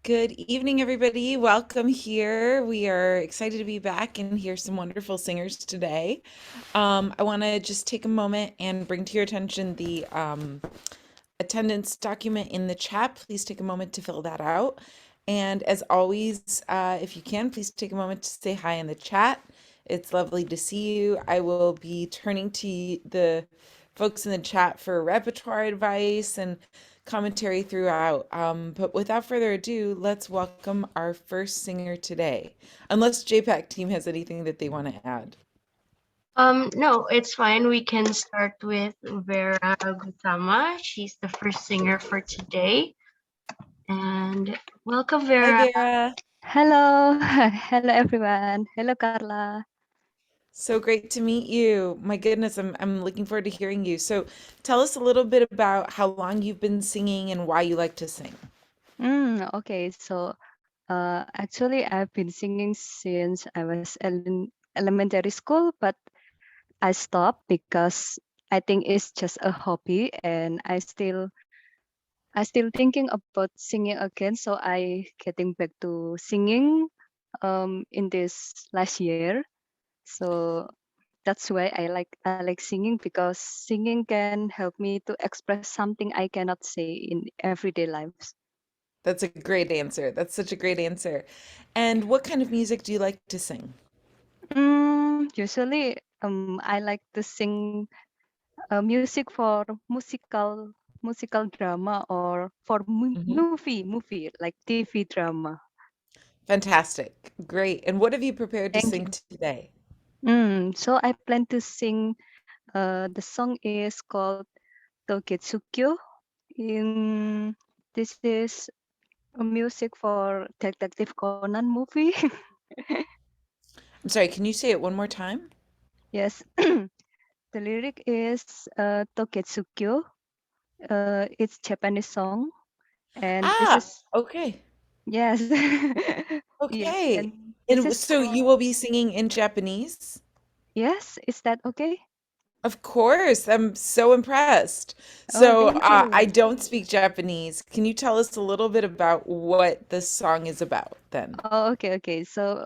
Good evening, everybody. Welcome here. We are excited to be back and hear some wonderful singers today. I want to just take a moment and bring to your attention the attendance document in the chat. Please take a moment to fill that out. And as always, if you can, please take a moment to say hi in the chat. It's lovely to see you. I will be turning to the folks in the chat for repertoire advice and commentary throughout. But without further ado, let's welcome our first singer today. Unless JPAC team has anything that they want to add. No, it's fine. We can start with Vera Gotama. She's the first singer for today. And welcome, Hi, Vera. Vera. Hello, hello everyone. Hello, Carla. So great to meet you. My goodness, I'm looking forward to hearing you. So tell us a little bit about how long you've been singing and why you like to sing. Okay, so actually, I've been singing since I was in elementary school, but I stopped because I think it's just a hobby, and I still thinking about singing again. So I getting back to singing in this last year. So that's why I like singing, because singing can help me to express something I cannot say in everyday lives. That's a great answer. That's such a great answer. And what kind of music do you like to sing? Usually, I like to sing music for musical drama, or for Mhm. movie like TV drama. Fantastic. Great. And what have you prepared to Thank sing you. today? So I plan to sing. The song is called Toketsukyo. In This is a music for Detective Conan movie. I'm sorry, can you say it one more time? Yes, the lyric is Toketsukyo. It's Japanese song, and this Ah, is, okay. yes, yes, Okay. and this And is so for, you will be singing in Japanese? yes. Is that okay? Of course. I'm so impressed. Oh, So thank I you. don't speak Japanese. Can you tell us a little bit about what this song is about then? Oh, okay. So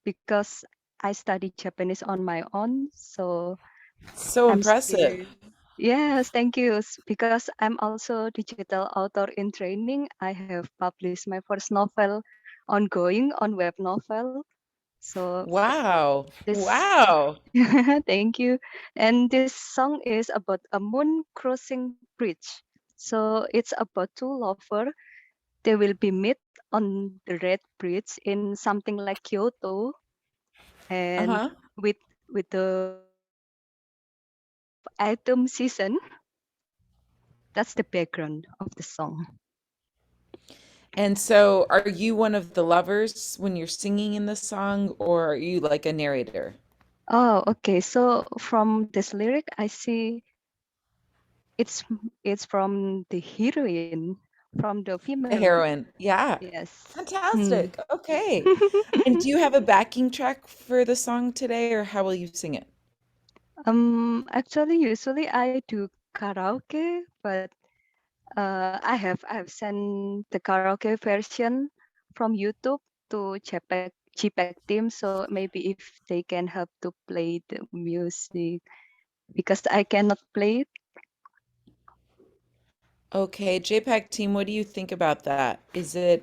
because I study Japanese on my own, so So I'm impressive. still, yes, thank you. Because I'm also digital author in training. I have published my first novel ongoing on web novel. So Wow. this, Wow. thank you. And this song is about a moon crossing bridge. So it's about two lovers. They will be meet on the red bridge in something like Kyoto, and Uh-huh. with the autumn season. That's the background of the song. And so are you one of the lovers when you're singing in the song, or are you like a narrator? Oh, okay. So from this lyric, I see it's it's from the heroine, from the The female. heroine. Yeah. Yes. Hmm. Fantastic. Okay. And do you have a backing track for the song today, or how will you sing it? Actually, usually I do karaoke, but I have sent the karaoke version from YouTube to JPAC team. So maybe if they can help to play the music, because I cannot play it. Okay, JPAC team, what do you think about that? Is that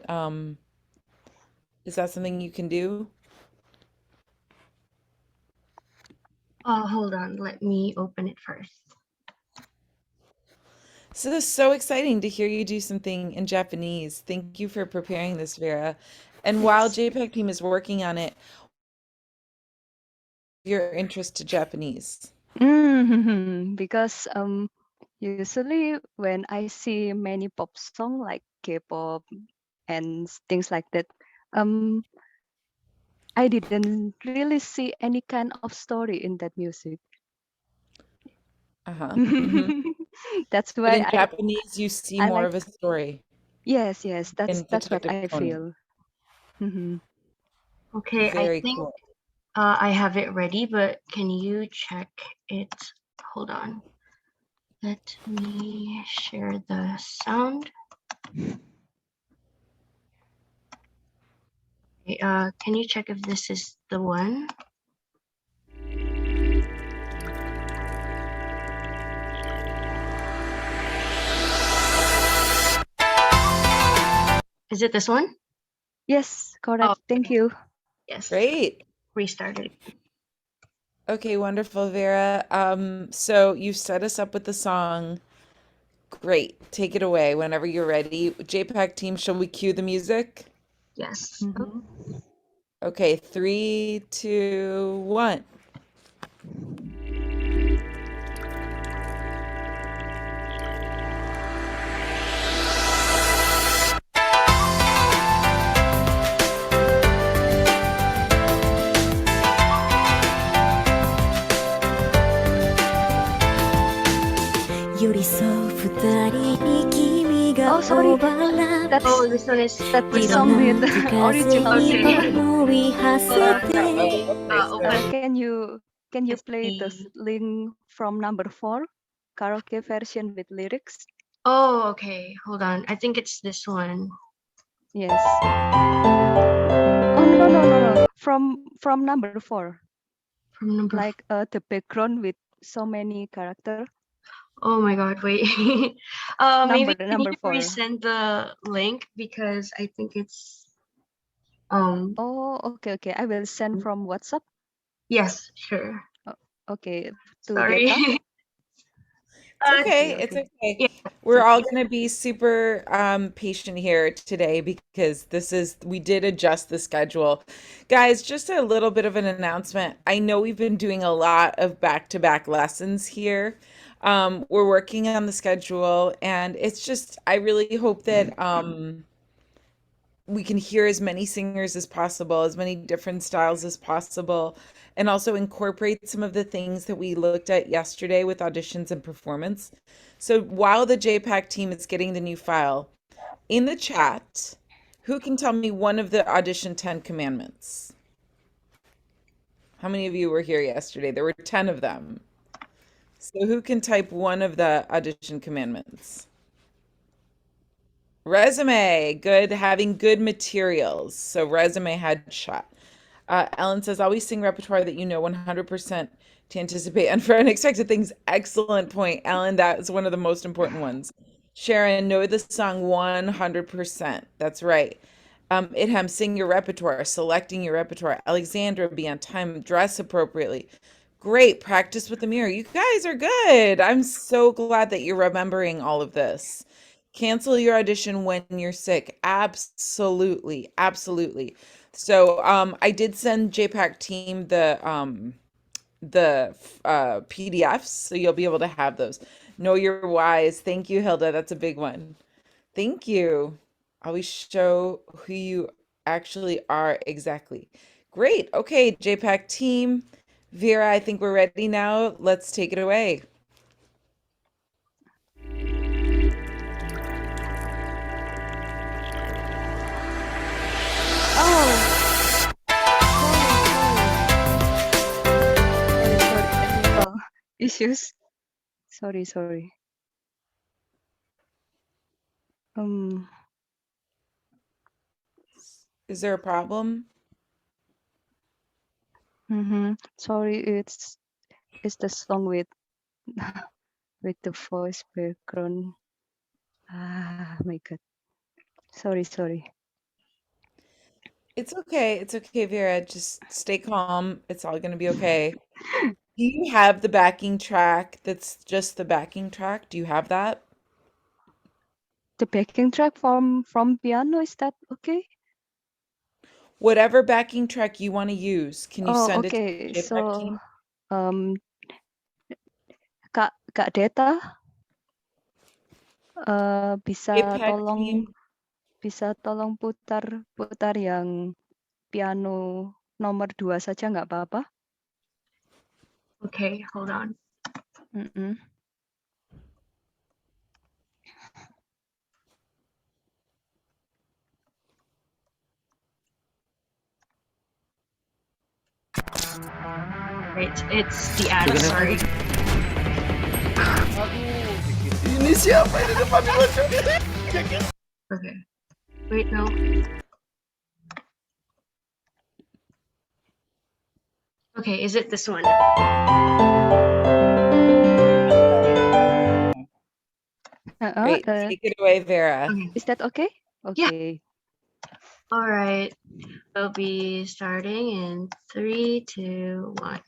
something you can do? Hold on. Let me open it first. So this is so exciting to hear you do something in Japanese. Thank you for preparing this, Vera. And while Yes. JPEG team is working on it, your interest to Japanese. Because usually when I see many pop song like K-pop and things like that, um I didn't really see any kind of story in that music. Uh-huh. Hmm. That's But why in I Japanese, you see I more like, of a story yes, in that's what Detective I Conan. feel. Mhm. Okay, I Very think cool. I have it ready, but can you check it? Hold on. Let me share the sound. Can you check if this is the one? Is it this one? Yes, correct. Thank you. Yes. Great. Restarted. Okay, wonderful, Vera. So you've set us up with the song. Great. Take it away whenever you're ready. JPAC team, shall we cue the music? Yes. Mhm. Okay, 3, 2, 1. Oh, sorry. That's Oh, this one is that's the song with the original. open. Can you play the the- link from number 4, karaoke version with lyrics? Oh, okay. Hold on. I think it's this one. Yes. Oh no. From number 4, From number. like the background with so many character. Oh my God! Wait. Maybe can Number you 4. resend the link because I think it's Oh, okay. I will send from WhatsApp. Yes, sure. Okay, to Sorry. Getha. It's okay. Okay. It's okay. Yeah, We're okay. all going to be super patient here today because we did adjust the schedule. Guys, just a little bit of an announcement. I know we've been doing a lot of back-to-back lessons here. We're working on the schedule, and it's just, I really hope that we can hear as many singers as possible, as many different styles as possible, and also incorporate some of the things that we looked at yesterday with auditions and performance. So while the JPAC team is getting the new file, in the chat, who can tell me one of the audition 10 commandments? How many of you were here yesterday? There were 10 of them. So who can type one of the audition commandments? Resume, good, having good materials. So resume headshot. Ellen says, always sing repertoire that you know 100% to anticipate and for unexpected things. Excellent point, Ellen. That is one of the most important ones. Sharon, know the song 100%. That's right. Idham, sing your repertoire, selecting your repertoire. Alexandra, be on time, dress appropriately. Great, practice with the mirror. You guys are good. I'm so glad that you're remembering all of this. Cancel your audition when you're sick. Absolutely, absolutely. So I did send JPAC team the PDFs, so you'll be able to have those. Know your whys. Thank you, Hilda. That's a big one. Thank you. Always show who you actually are exactly. Great. Okay, JPAC team. Vera, I think we're ready now. Let's take it away. Oh, sorry. Technical issues. Sorry. Um, Is there a problem? Sorry. It's the song with with the voice background. Ah, my God. Sorry. It's okay. It's okay, Vera. Just stay calm. It's all going to be okay. Do you have the backing track that's just the backing track? Do you have that? The backing track from piano, is that okay? Whatever backing track you want to use, can you Oh, send it to okay. the JPEG So, team? um, Kak Deta, bisa JPEG team. tolong putar yang piano nomor 2 saja, nggak apa-apa? Okay, hold on. Right, it's the ad. Sorry. Ini siapa ini depan lucu? Okay. Wait, no. Okay, is it this one? Great. Take it away, Vera. Okay. Is that okay? Yeah. Okay. All right. We'll be starting in 3, 2, 1.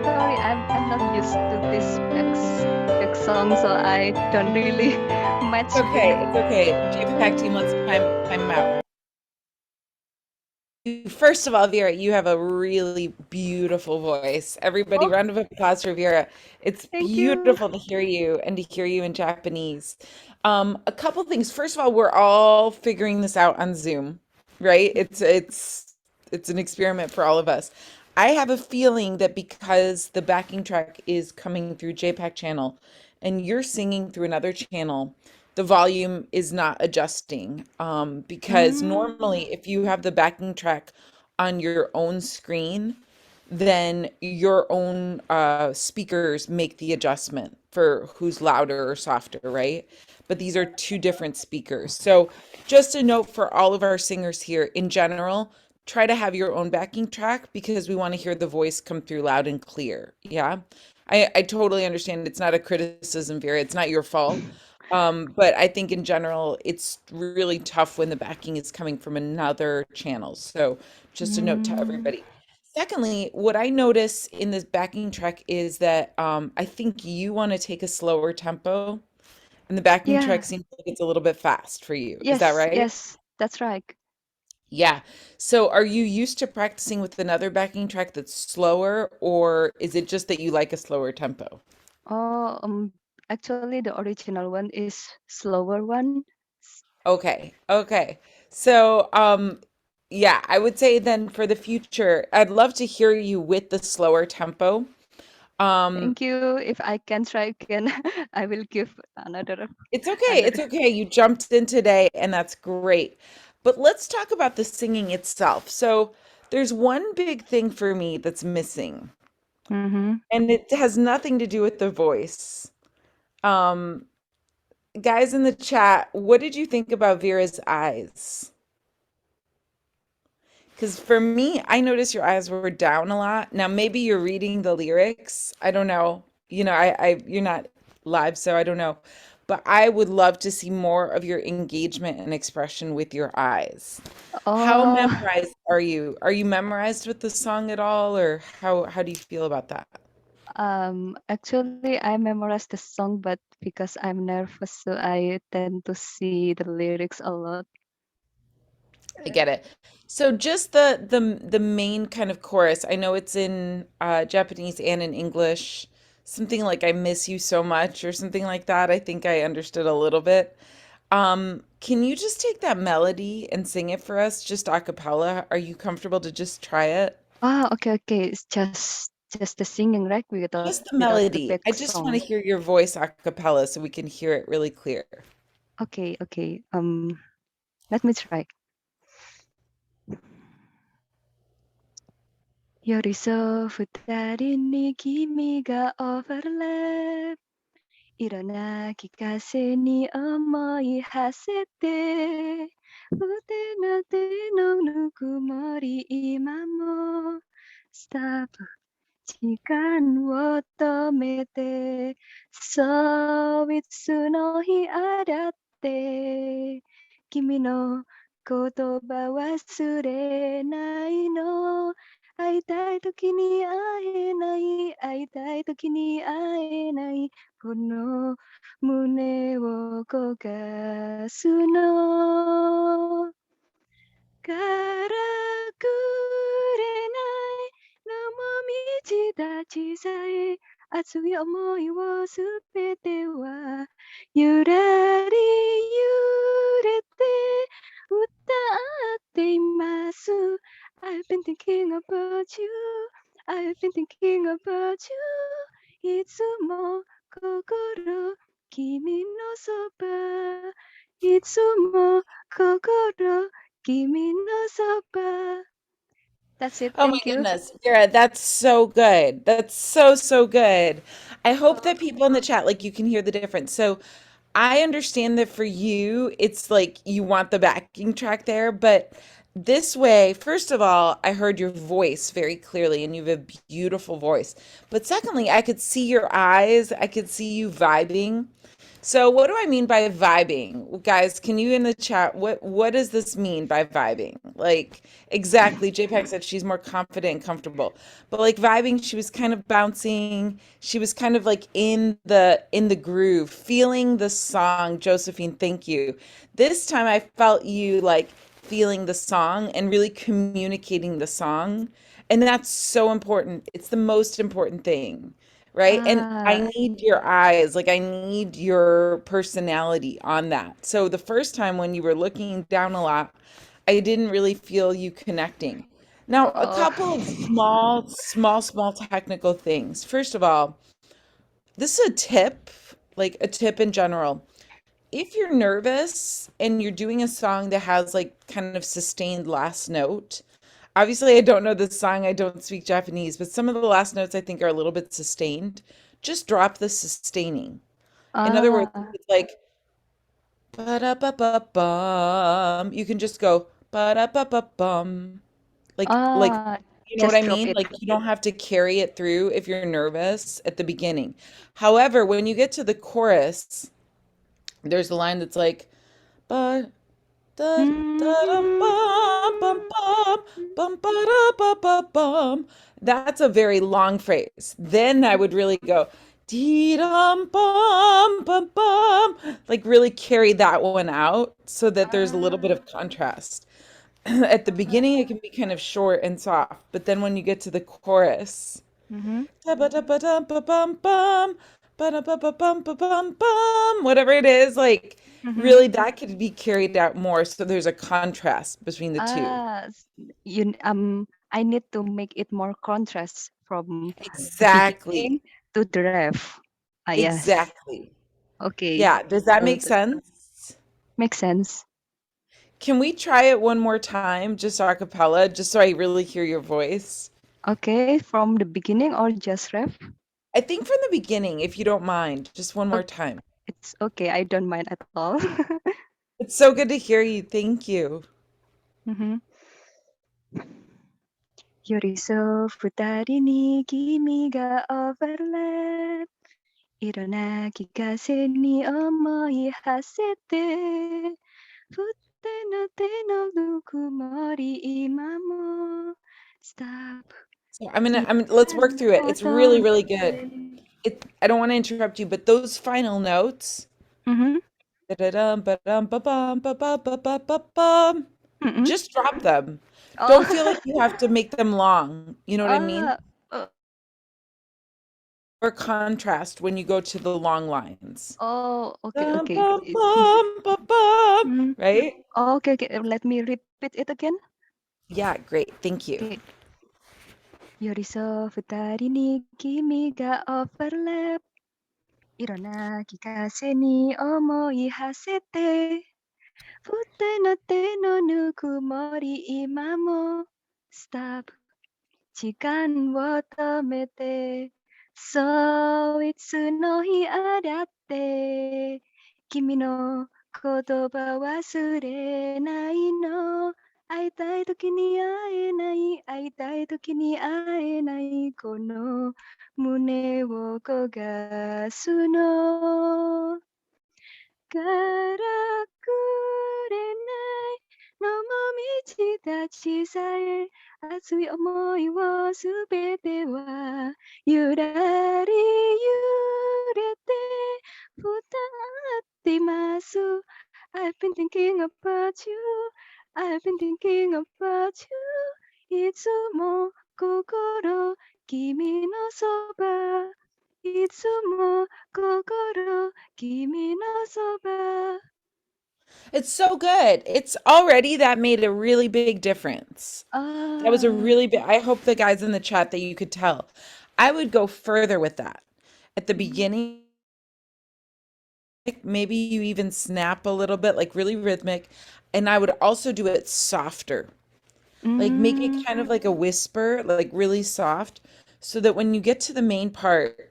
Sorry, I'm not used to this back song, so I don't really match It's okay. with. It's okay. JPAC team, let's time out. First of all, Vera, you have a really beautiful voice. Everybody, Oh, round of applause for Vera. It's thank you. beautiful to hear you and to hear you in Japanese. A couple things. First of all, we're all figuring this out on Zoom, right? It's an experiment for all of us. I have a feeling that because the backing track is coming through JPAC channel and you're singing through another channel, the volume is not adjusting. Because Mm, normally, if you have the backing track on your own screen, then your own speakers make the adjustment for who's louder or softer, right? But these are two different speakers. So, just a note for all of our singers here in general, try to have your own backing track because we want to hear the voice come through loud and clear. Yeah. I totally understand. It's not a criticism, Vera. It's not your fault. But I think in general, it's really tough when the backing is coming from another channel. So just a note to mm, everybody. Secondly, what I notice in this backing track is that I think you want to take a slower tempo, and the backing track yeah. seems like it's a little bit fast for you. Is that Yes, right? yes, that's right. Yeah. So are you used to practicing with another backing track that's slower, or is it just that you like a slower tempo? Oh, actually, the original one is slower one. Okay. Okay. So, yeah, I would say then for the future, I'd love to hear you with the slower tempo. Um, Thank you. If I can try again, I will give it's okay. another. It's okay. You jumped in today, and that's great. But let's talk about the singing itself. So, there's one big thing for me that's missing, Mm-hmm. and it has nothing to do with the voice. Um, Guys in the chat, what did you think about Vera's eyes? Because for me, I noticed your eyes were down a lot. Now, maybe you're reading the lyrics. I don't know. You're not live, so I don't know. but I would love to see more of your engagement and expression with your eyes. How Oh, memorized are you? Are you memorized with the song at all, or how do you feel about that? actually, I memorized the song, but because I'm nervous, so I tend to see the lyrics a lot. I get it. So just the main kind of chorus. I know it's in Japanese and in English. Something like "I miss you so much" or something like that. I think I understood a little bit. Can you just take that melody and sing it for us, just a cappella? Are you comfortable to just try it? Ah, okay, okay. It's just the singing, right? Just the Without the melody. back I just want song. to hear your voice a cappella so we can hear it really clear. Okay, okay. Let me try. 寄り添う二人に君がオーバーラップ色なき風に思い馳せて腕な手のぬくもり今もスタート時間を止めてそういつの日あだって君の言葉忘れないの会いたい時に会えない会いたい時に会えないこの胸を焦がすのからくれないのも道立ちさえ熱い思いをすべてはゆらり揺れて歌っています I've been thinking about you I've been thinking about you いつも心君のそばいつも心君のそば That's it. Oh my Thank you. goodness, Vera, that's so good. That's so, so good. I hope that people in the chat, like, you can hear the difference. So I understand that for you, it's like you want the backing track there, but this way, first of all, I heard your voice very clearly and you have a beautiful voice. But secondly, I could see your eyes, I could see you vibing. So what do I mean by vibing? Guys, can you in the chat, what does this mean by vibing? Like exactly, JPAC said she's more confident and comfortable. But like vibing, she was kind of bouncing, she was kind of like in the groove, feeling the song. Josephine, thank you. This time I felt you like feeling the song and really communicating the song. And that's so important. It's the most important thing, right? And I Ah, need your eyes, like I need your personality on that. So the first time when you were looking down a lot, I didn't really feel you connecting. Now, a oh, couple of small technical things. First of all, this is a tip, like a tip in general. If you're nervous and you're doing a song that has like kind of sustained last note, obviously I don't know this song, I don't speak Japanese, but some of the last notes I think are a little bit sustained. Just drop the sustaining. In other words, ah, it's like ba-da-ba-ba-bum. You can just go ba-da-ba-ba-bum. Like ah, you know what just I drop mean? it. Like you don't have to carry it through if you're nervous at the beginning. However, when you get to the chorus, there's a line that's like ba da da dum bum bum bum bum ba da ba ba bum. That's a very long phrase. Then I would really go dee dum bum bum bum, like really carry that one out so that there's a little bit Ah, of contrast. At the beginning, it can be kind of short and soft, but then when you get to the chorus, mm-hmm, da-ba-da-ba-dum-ba-bum-bum, ba-da-ba-ba-bum-ba-bum-bum, whatever it is, like mm-hmm. really that could be carried out more. So there's a contrast between the two. Ah, I need to make it more contrast from the Exactly. beginning to the ref. Ah, yes. Exactly. Okay. Yeah. Does that So make sense? makes sense. Can we try it one more time, just a cappella, just so I really hear your voice? Okay, from the beginning or just ref? I think from the beginning, if you don't mind, just one more Okay, time. it's okay. I don't mind at all. It's so good to hear you. Thank you. mm-hmm. 寄り添う二人に君がオーバーラップ 일어나기가 전이 어머니 하실 때 그때는 때는 누구 머리 이마모 stop So let's work through it. It's really, really good. 때 I don't want to interrupt you, but those final notes, Mhm, da-da-dum, ba-dum, ba-bum, ba-ba, ba-ba, ba-bum, mhm. just drop them. Oh, Don't feel like you have to make them long. You know what I mean? uh, uh, Or contrast when you go to the long lines. oh, okay, Bum, okay. bum, bum, bum, bum, Mhm. right? Okay, okay. Let me repeat it again. Yeah, great. Thank you. Okay. 요리서 부다리니 기미가 overlap 일어나기가 전이 어머니 하실 때 그때는 때는 누구 머리 이마모 stop 시간 워터메 때 so it's no 히 아랴때君の 言葉 忘れないの会いたい時に会えない会いたい時に会えないこの胸を焦がすのからくれないのもみちた小さい熱い思いをすべてはゆらり揺れて歌っています I've been thinking about you I've been thinking about you いつも心君のそばいつも心君のそば It's so good. It's already that made a really big difference. That was a Ah, really big, I hope the guys in the chat that you could tell. I would go further with that. At the mhm, beginning, maybe you even snap a little bit, like really rhythmic. And I would also do it softer, like make it mm, kind of like a whisper, like really soft, so that when you get to the main part,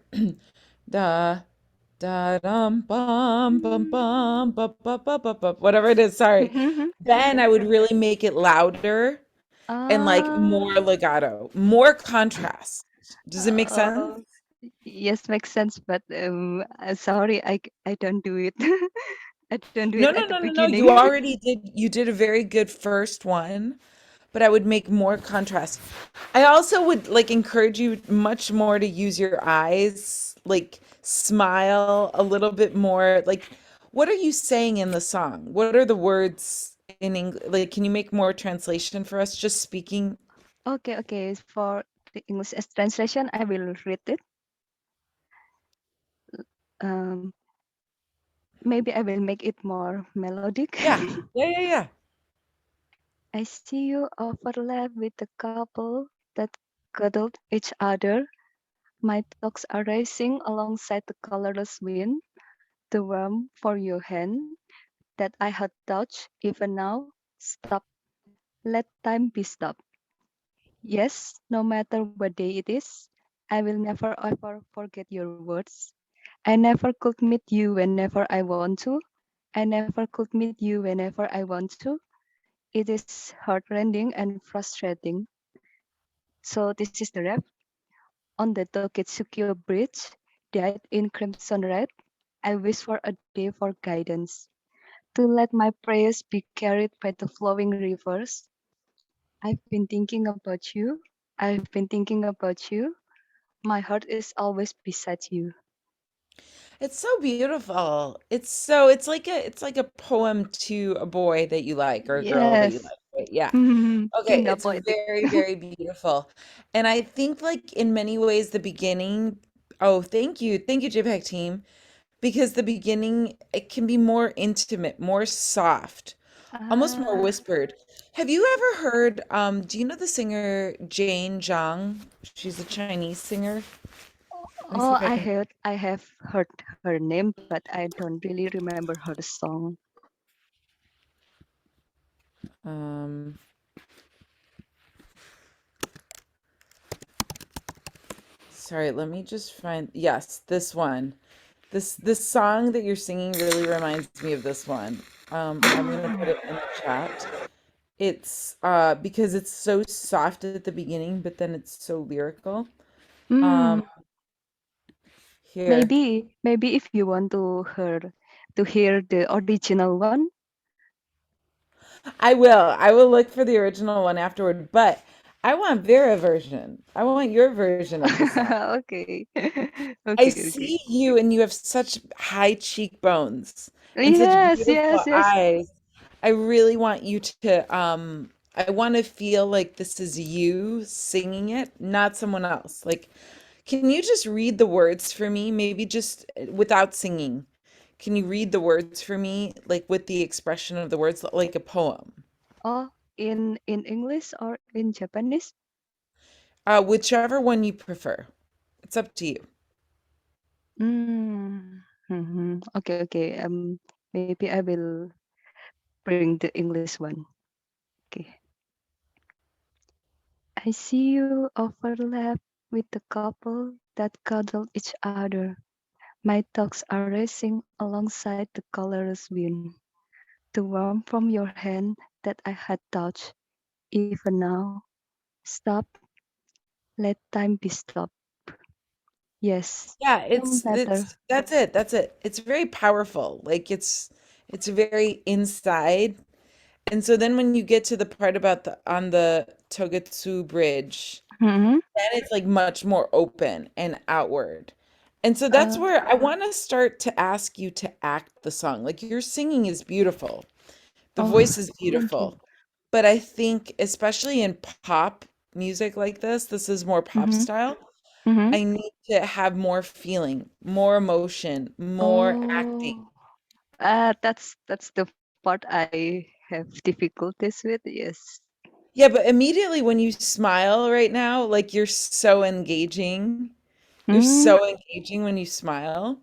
da da dum bum bum bum ba ba ba ba ba, whatever it is, sorry. mhm, Then I would really make it louder and like more ah, legato, more contrast. Does it make sense? oh, yes, makes sense, but sorry, I don't do it. I don't do it No, at no, the no, no, no. You beginning. already did. You did a very good first one, but I would make more contrast. I also would like encourage you much more to use your eyes, like smile a little bit more. Like, what are you saying in the song? What are the words in English? Like, can you make more translation for us? Just speaking. Okay, okay. For the English translation, I will read it. Um, maybe I will make it more melodic. Yeah, yeah, yeah, yeah. I see you overlap with a couple that cuddled each other. My thoughts are racing alongside the colorless wind, the warmth for your hand that I had touched. Even now, stop. Let time be stopped. Yes, no matter what day it is, I will never ever forget your words. I never could meet you whenever I want to. I never could meet you whenever I want to. It is heartrending and frustrating. So this is the rap. On the Toketsuki Bridge, dyed in crimson red, I wish for a day for guidance, to let my prayers be carried by the flowing rivers. I've been thinking about you. I've been thinking about you. My heart is always beside you. It's so beautiful. It's like a poem to a boy that you like or a girl that you Yes. like. Right? Yeah. Okay, Kinda it's poetic. very, very beautiful. And I think like in many ways the beginning, oh, thank you. Thank you, JPAC team. Because the beginning it can be more intimate, more soft, almost more Ah, whispered. Have you ever heard do you know the singer Jane Zhang? She's a Chinese singer. Let me see oh, if I can I have heard her name, but I don't really remember her song. um sorry, let me just find yes, this one. This song that you're singing really reminds me of this one. I'm gonna put it in the chat. It's because it's so soft at the beginning, but then it's so lyrical. Um, Mm, Here. Maybe if you want to hear the original one. I will. I will look for the original one afterward, but I want Vera version. I want your version of the song. Okay. I Okay, okay. see you and you have such high cheekbones and such Yes, beautiful yes, yes. eyes. I really want you to I want to feel like this is you singing it, not someone else. Like, can you just read the words for me? Maybe just without singing. Can you read the words for me, like with the expression of the words, like a poem? Oh, in English or in Japanese? Whichever one you prefer. It's up to you. Okay, okay. Maybe I will bring the English one. Okay. I see you overlap with the couple that cuddle each other. My thoughts are racing alongside the colorless wind. The warmth from your hand that I had touched. Even now, stop, let time be stopped. Yes, Yeah, no matter. it's that's it. That's it. It's very powerful. Like it's very inside. And so then when you get to the part about the on the Togetsu Bridge, Mm-hmm. then it's like much more open and outward. And so that's Uh, where I want to start to ask you to act the song. Like your singing is beautiful. The oh, voice is thank you. beautiful. But I think especially in pop music like this is more pop Mm-hmm. style. Mm-hmm. I need to have more feeling, more emotion, more acting. Oh, that's the part I have difficulties with. Yes. Yeah, but immediately when you smile right now, like you're so engaging. You're Mm. so engaging when you smile.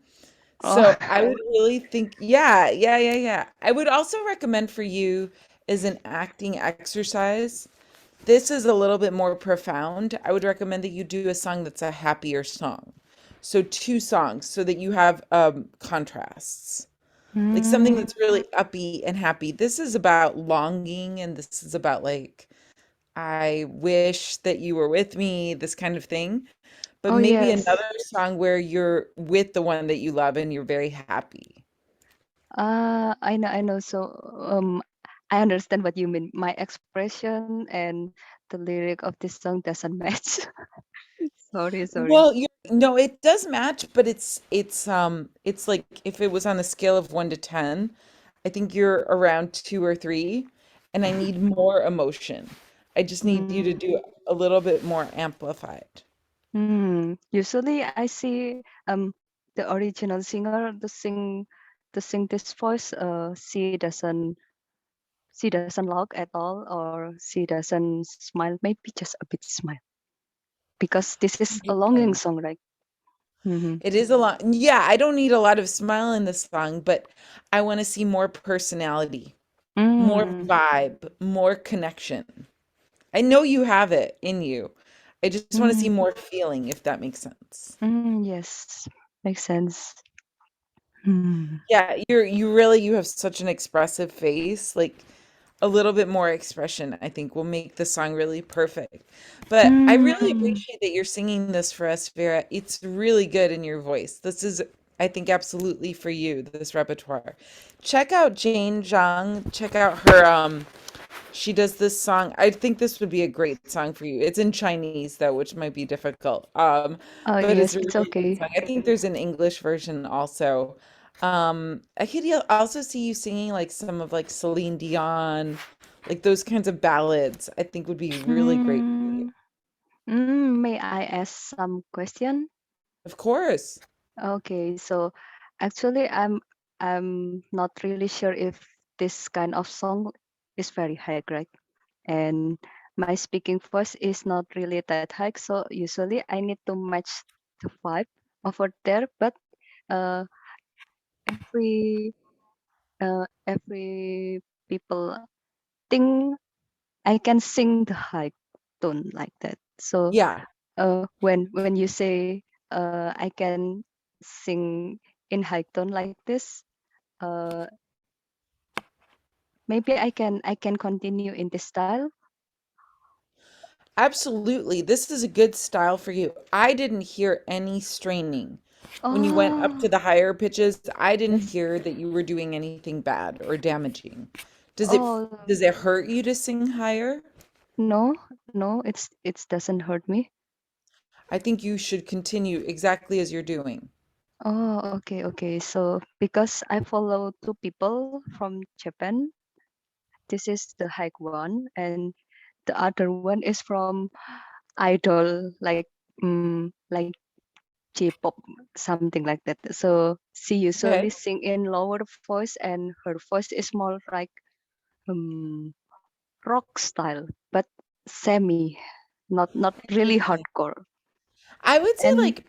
Oh. So I would really think, yeah, yeah, yeah, yeah. I would also recommend for you as an acting exercise. This is a little bit more profound. I would recommend that you do a song that's a happier song. So two songs so that you have contrasts. Like something Mm. that's really upbeat and happy. This is about longing and this is about like I wish that you were with me, this kind of thing. But Oh maybe yes. another song where you're with the one that you love and you're very happy. I know, I know. So I understand what you mean. My expression and the lyric of this song doesn't match. Sorry, sorry. Well, you no, it does match, but it's like if it was on a scale of 1 to 10, I think you're around 2 or 3, and I need more emotion. I just need you to Mm. do a little bit more amplified. Usually I see the original singer to sing this voice she doesn't look at all or she doesn't smile, maybe just a bit smile because this is a longing Interesting. song, right? Mm-hmm. It is a lot. Yeah, I don't need a lot of smile in this song, but I want to see more personality, more Mm, vibe, more connection. I know you have it in you. I just want to see mm, more feeling, if that makes sense. yes, makes sense. Mm. Yeah, you have such an expressive face. Like a little bit more expression, I think, will make the song really perfect. But I really Mm. appreciate that you're singing this for us, Vera. It's really good in your voice. This is, I think, absolutely for you, this repertoire. Check out Jane Zhang. Check out her she does this song. I think this would be a great song for you. It's in Chinese though, which might be difficult. Oh But it's yes, a it's really good okay. song. I think there's an English version also. I could also see you singing like some of like Celine Dion, like those kinds of ballads. I think would be really great for you. Mm, may I ask some question? Of course. Okay, so actually I'm not really sure if this kind of song is very high, right? And my speaking voice is not really that high, so usually I need to match the vibe over there. But uh, every every people think I can sing the high tone like that. So Yeah. when you say I can sing in high tone like this, uh, maybe I can continue in this style. Absolutely. This is a good style for you. I didn't hear any straining. When you went up Oh, to the higher pitches, I didn't yes. hear that you were doing anything bad or damaging. Oh, Does it hurt you to sing higher? no, no, it doesn't hurt me. I think you should continue exactly as you're doing. Oh, okay, okay. So because I follow two people from Japan, this is the high one, and the other one is from idol, like J-pop, something like that. So she usually Okay. sing in lower voice, and her voice is more like um rock style, but semi, not really Interesting. hardcore. I would say And like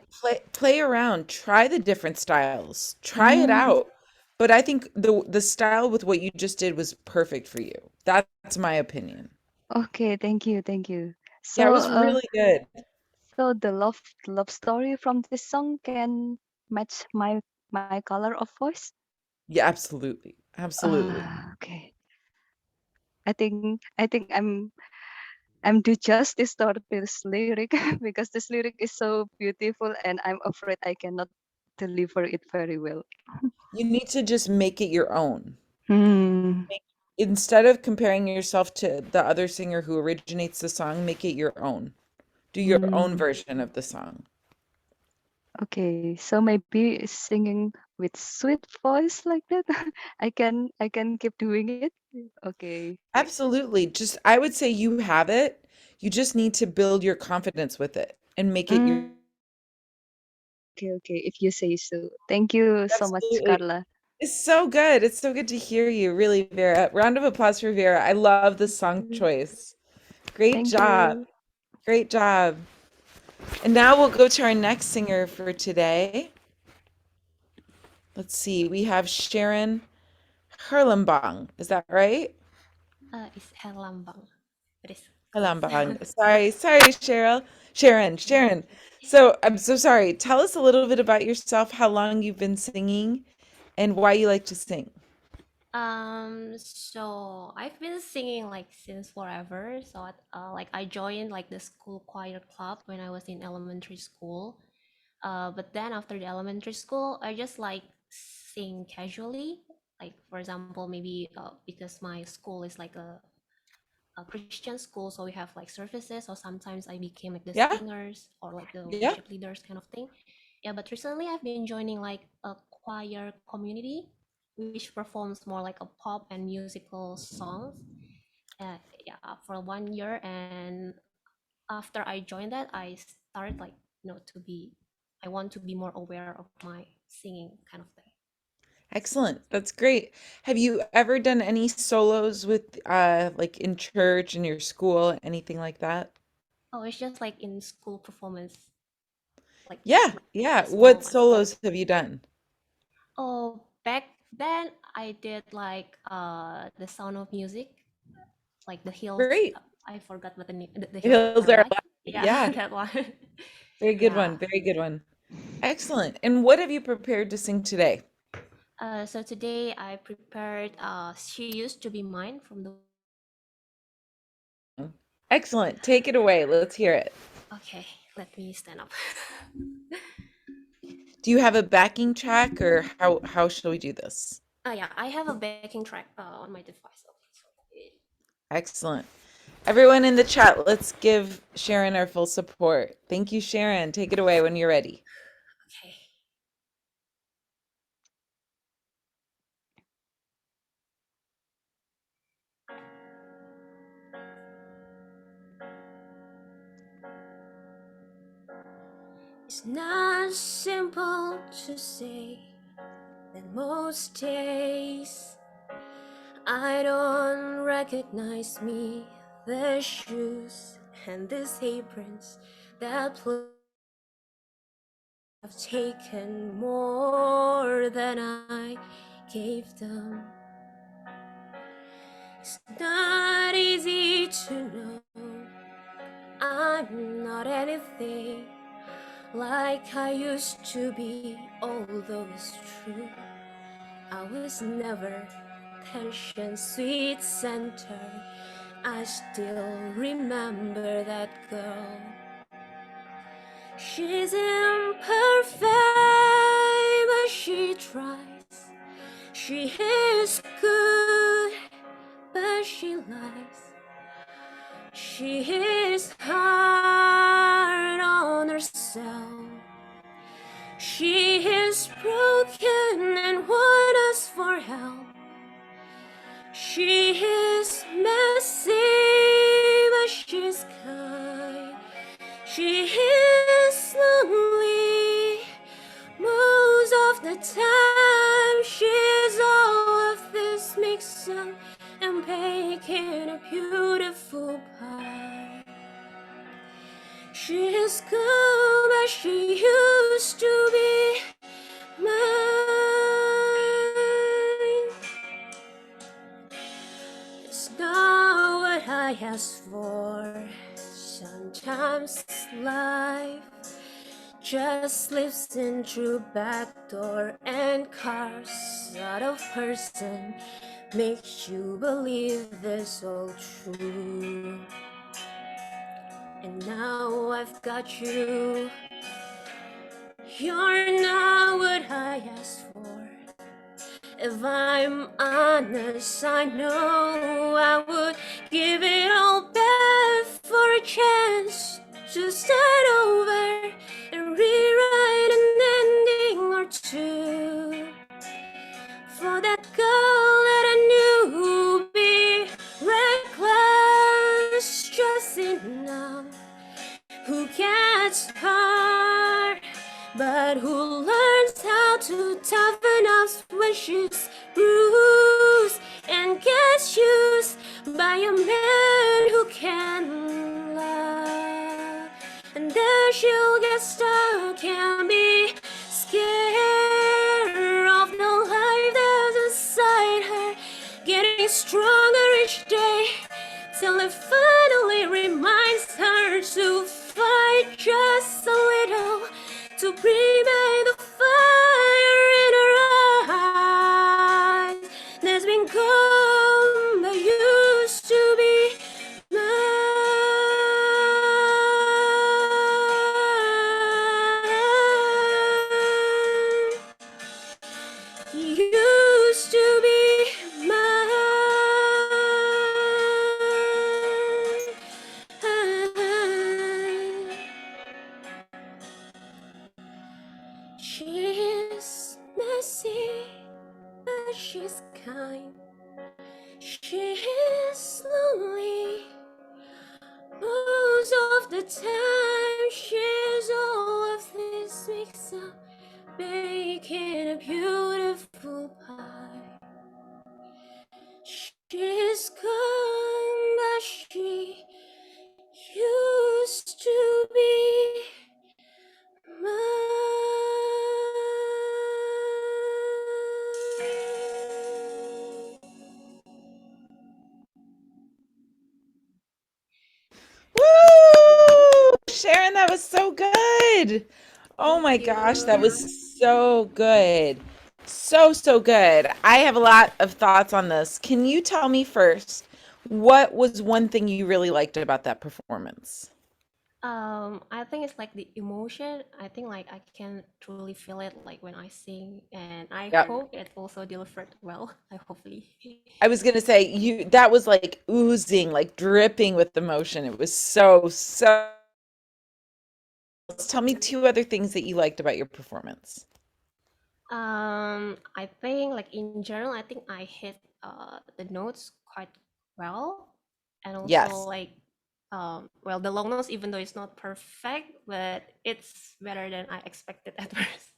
play around, try the different styles, try it mm, out. But I think the style with what you just did was perfect for you. That's my opinion. okay, thank you, thank you. Yeah, it So was really good. so the love story from this song can match my color of voice. Yeah, absolutely. Absolutely. Okay. I think I'm do justice to this lyric because this lyric is so beautiful and I'm afraid I cannot deliver it very well. You need to just make it your own. Hmm. Instead of comparing yourself to the other singer who originates the song, make it your own. Do your own Hmm. version of the song. Okay, so maybe singing with sweet voice like that, I can keep doing it. Okay. Absolutely. Just I would say you have it. You just need to build your confidence with it and make it your Mm, okay, okay. If you say so. Thank you so much, absolutely. Carla. It's so good. It's so good to hear you, really, Vera. Round of applause for Vera. I love the song choice. Great Thank job. you. Great job. And now we'll go to our next singer for today. Let's see. We have Sharon Herlambang. Is that right? It's Herlambang. It is close. Herlambang. Sorry, Sharon. So I'm so sorry. Tell us a little bit about yourself, how long you've been singing, and why you like to sing. So I've been singing like since forever. So like I joined like the school choir club when I was in elementary school. But then after the elementary school, I just like sing casually. Like for example, maybe because my school is like a Christian school, so we have like services, or sometimes I became like the Yeah? singers or like the Yeah? worship leaders kind of thing. Yeah, but recently I've been joining like a choir community, which performs more like a pop and musical songs. Yeah, for 1 year, and after I joined that, I started like to be, I want to be more aware of my singing kind of thing. Excellent. That's great. Have you ever done any solos with like in church, in your school, anything like that? Oh, it's just like in school performance, like Yeah, yeah. a small What one. solos have you done? Oh, back then I did like the Sound of Music, like the Hills. Great. I forgot what the name. The Hills Hills Are Are Alive. Alive. Yeah, Yeah, that one. very good Yeah. one. Very good one. Excellent. And what have you prepared to sing today? So today I prepared "She Used to Be Mine" from the. Excellent. Take it away. Let's hear it. Okay, let me stand up. Do you have a backing track or how shall we do this? Yeah, I have a backing track on my device. Okay, so Excellent. Everyone in the chat, let's give Sharon our full support. Thank you, Sharon. Take it away when you're ready. okay. It's not simple to say that most days I don't recognize me, the shoes and these aprons that have taken more than I gave them. It's not easy to know I'm not anything like I used to be, although it's true I was never attention's sweet center. I still remember that girl. She's imperfect, tries. She is good, but she lies. She is hard on herself. She is broken and wants us for help. She is messy, but she's kind. She is lonely most of the time. She's all of this mixed up and baking a beautiful pie. She is good, but she used to be mine. It's not what I asked for. Sometimes life just slips in through back door and carves out of person, makes you believe this all true. And now I've got you. You're not what I asked for. If I'm honest, I know I would give it all back for a chance to start over and rewrite an ending or two. For that girl that I knew would be reckless, just enough, who gets hurt, but who learns how to toughen up when she's bruised and gets used by a man who can love. And then she'll get stuck and be scared of the life that's inside her, getting stronger each day till it finally reminds her to fight just a little, to bring back the fire in her eyes that's been gone but used to be mine. Used to be mine. She's messy, but she's kind. She is lonely most of the time. She's all of this mix up, baking a beautiful pie. She's gone, but she used to be mine. Woo! Sharon, that was so good. Oh my Thank gosh, that you. was so good. So good. I have a lot of thoughts on this. Can you tell me first, what was one thing you really liked about that performance? I think it's like the emotion. I think like I can truly feel it like when I sing, and I Yep. hope it also delivered well. I hopefully. I was gonna say that was like oozing, like dripping with emotion. It was so. Tell me two other things that you liked about your performance. I think like in general, I think I hit the notes quite well, and also Yes. like well, the long notes, even though it's not perfect, but it's better than I expected at first.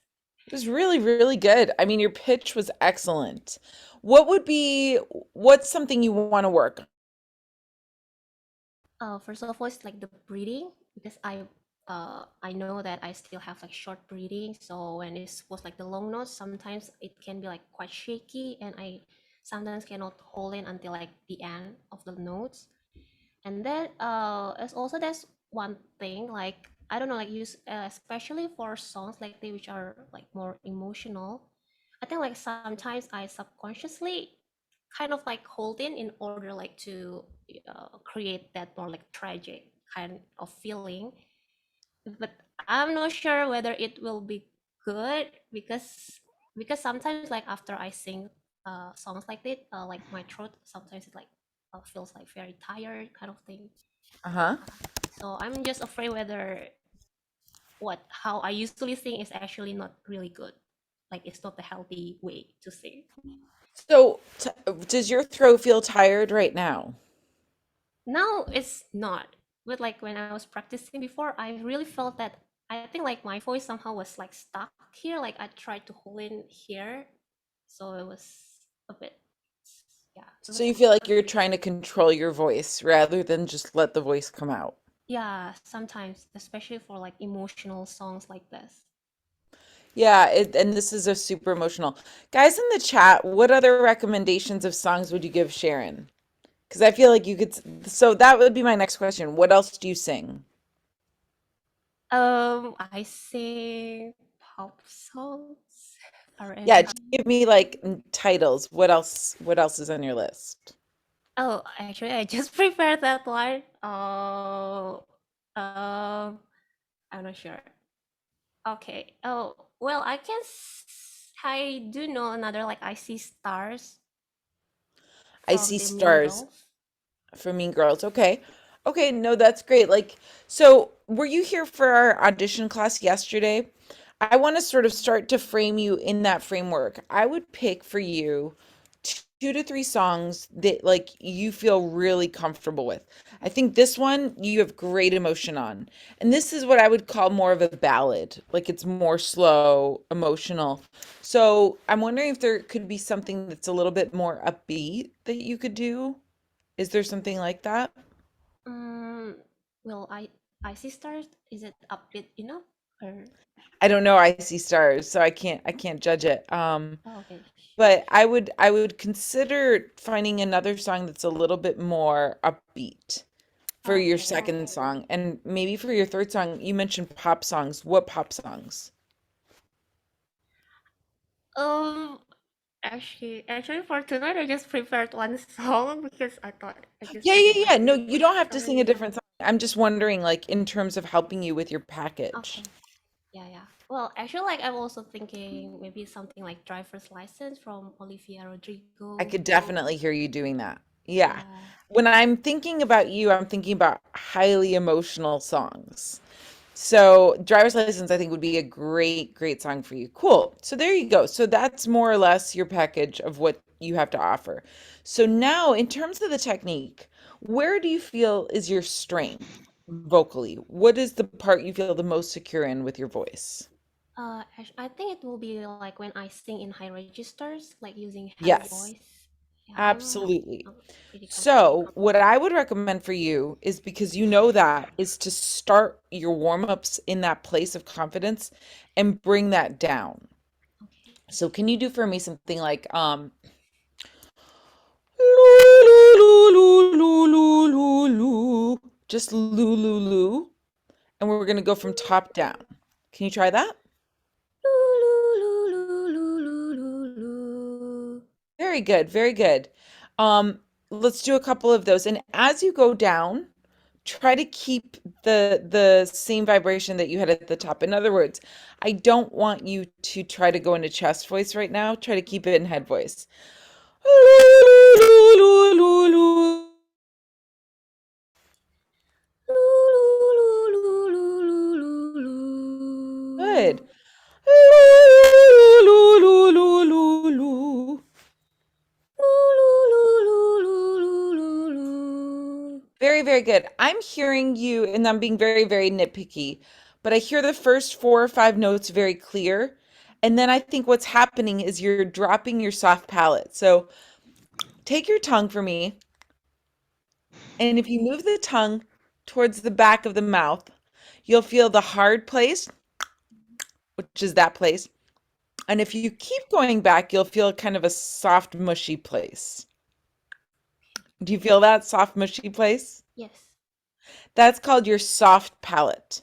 It was really good. I mean, your pitch was excellent. What's something you want to work on? First of all, it's like the breathing, because I know that I still have like short breathing, so when it was like the long notes, sometimes it can be like quite shaky, and I sometimes cannot hold in until like the end of the notes. And then as also that's one thing, like I don't know, like use especially for songs like they which are like more emotional. I think like sometimes I subconsciously kind of like hold in order like to create that more like tragic kind of feeling. But I'm not sure whether it will be good, because because sometimes like after I sing songs like that, like my throat sometimes it like feels like very tired kind of thing. Uh-huh. So I'm just afraid whether how I usually sing is actually not really good. Like it's not the healthy way to sing. So, does your throat feel tired right now? Now it's not. But like when I was practicing before, I really felt that I think like my voice somehow was like stuck here. Like I tried to hold in here. So it was a bit, yeah, it So was, you feel like you're trying to control your voice rather than just let the voice come out. yeah, sometimes, especially for like emotional songs like this. Yeah, and this is a super emotional. Guys in the chat, what other recommendations of songs would you give Sharon? Because I feel like you could, so that would be my next question. What else do you sing? I sing pop songs, Yeah, R&B. just give me like titles. What else is on your list? Oh, actually, I just prepared that one. Oh, I'm not sure. Okay. Oh, well, I guess I do know another like I See Stars I from See the Mean Stars Girls. for Mean Girls. Okay. Okay, no, that's great. Like, so were you here for our audition class yesterday? I want to sort of start to frame you in that framework. I would pick for you 2 to 3 songs that like you feel really comfortable with. I think this one you have great emotion on. And this is what I would call more of a ballad. Like it's more slow, emotional. So I'm wondering if there could be something that's a little bit more upbeat that you could do. Is there something like that? Um, well, I See Stars, is it upbeat enough? Or I don't know. I see stars, so I can't judge it. oh, okay, sure, But I would consider finding another song that's a little bit more upbeat for sure. your Okay. second song, and maybe for your third song. You mentioned pop songs. What pop songs? Um, actually, for tonight, I just prepared one song because I thought I just Yeah, yeah, prepared yeah. like No, you don't have to sing a sorry. different song. I'm just wondering, like, in terms of helping you with your package. Okay. Yeah, yeah. Well, actually, like I'm also thinking maybe something like Driver's License from Olivia I Rodrigo. could definitely hear you doing that. Yeah. Yeah. When I'm thinking about you, I'm thinking about highly emotional songs. So, Driver's License, I think, would be a great, great song for you. Cool. So, there you go. So, that's more or less your package of what you have to offer. So, now in terms of the technique, where do you feel is your strength vocally? What is the part you feel the most secure in with your voice? I think it will be like when I sing in high registers, like using heavy Yes, voice. Yeah, absolutely. I'm pretty comfortable. So, what I would recommend for you is because you know that is to start your warm-ups in that place of confidence and bring that down. Okay. So can you do for me something like just loo, and we're gonna go from top down. Can you try that? Very good, very good. Um, let's do a couple of those. And as you go down, try to keep the same vibration that you had at the top. In other words, I don't want you to try to go into chest voice right now. Try to keep it in head voice. Good. Very, very good. I'm hearing you, and I'm being very, very nitpicky, but I hear the first 4 or 5 notes very clear. And then I think what's happening is you're dropping your soft palate. So take your tongue for me, and if you move the tongue towards the back of the mouth, you'll feel the hard place, which is that place. And if you keep going back, you'll feel kind of a soft, mushy place. Do you feel that soft, mushy place? Yes. That's called your soft palate.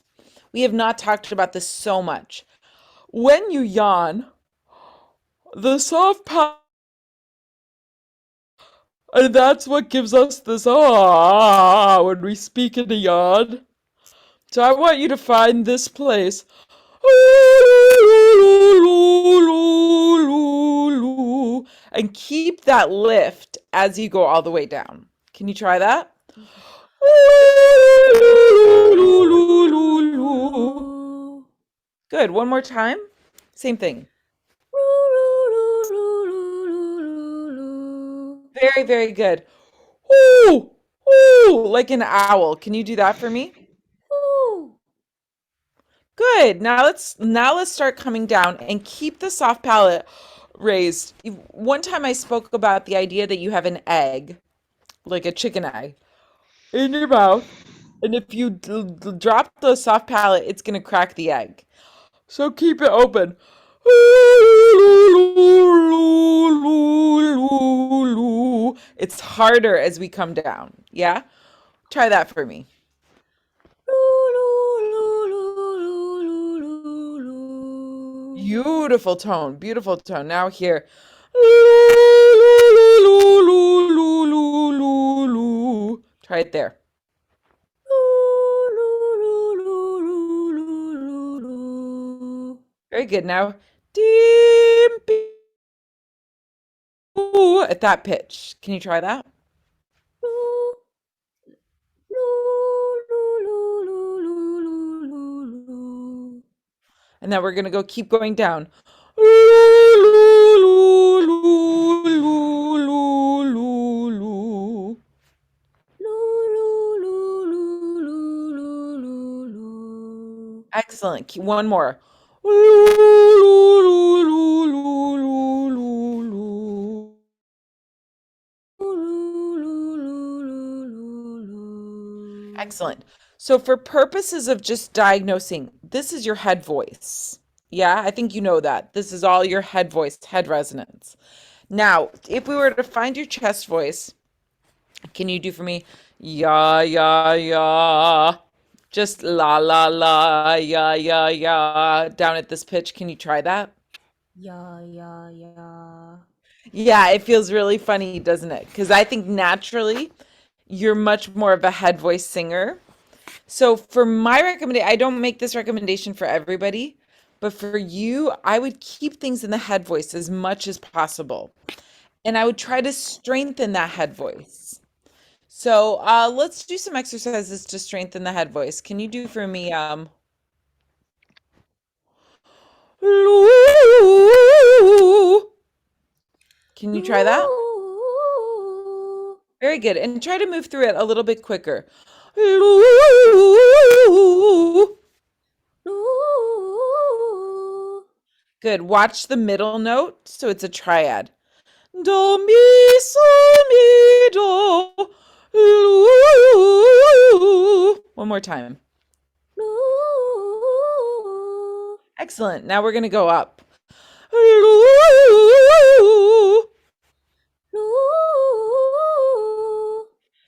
We have not talked about this so much. When you yawn, the soft palate, and that's what gives us this when we speak in a yawn. So I want you to find this place. and keep that lift as you go all the way down. Can you try that? Okay. Good. One more time. Same thing. Very, very good. Ooh, ooh, like an owl. Can you do that for me? Good. Now let's start coming down and keep the soft palate raised. One time I spoke about the idea that you have an egg, like a chicken egg, in your mouth, and if you drop the soft palate, it's gonna crack the egg. So keep it open. It's harder as we come down. Yeah? Try that for me. Beautiful tone. Beautiful tone. Now here. Try it there. Very good. Now, at that pitch. Can you try that? And then we're going to keep going down. Excellent. One more. Excellent. So for purposes of just diagnosing, this is your head voice. Yeah, I think you know that. This is all your head voice, head resonance. Now, if we were to find your chest voice, can you do for me? Ya, ya, ya. Just la, la, la, ya, ya, ya. Down at this pitch. Can you try that? Yeah, yeah, yeah. Yeah, it feels really funny, doesn't it? Because I think naturally you're much more of a head voice singer. So for my recommendation, I don't make this recommendation for everybody, but for you, I would keep things in the head voice as much as possible. And I would try to strengthen that head voice. So let's do some exercises to strengthen the head voice. Can you do for me Can you try that? Very good. And try to move through it a little bit quicker. Good. Watch the middle note. So it's a triad. Do, mi, so, mi, do. One more time. Excellent. Now we're going to go up.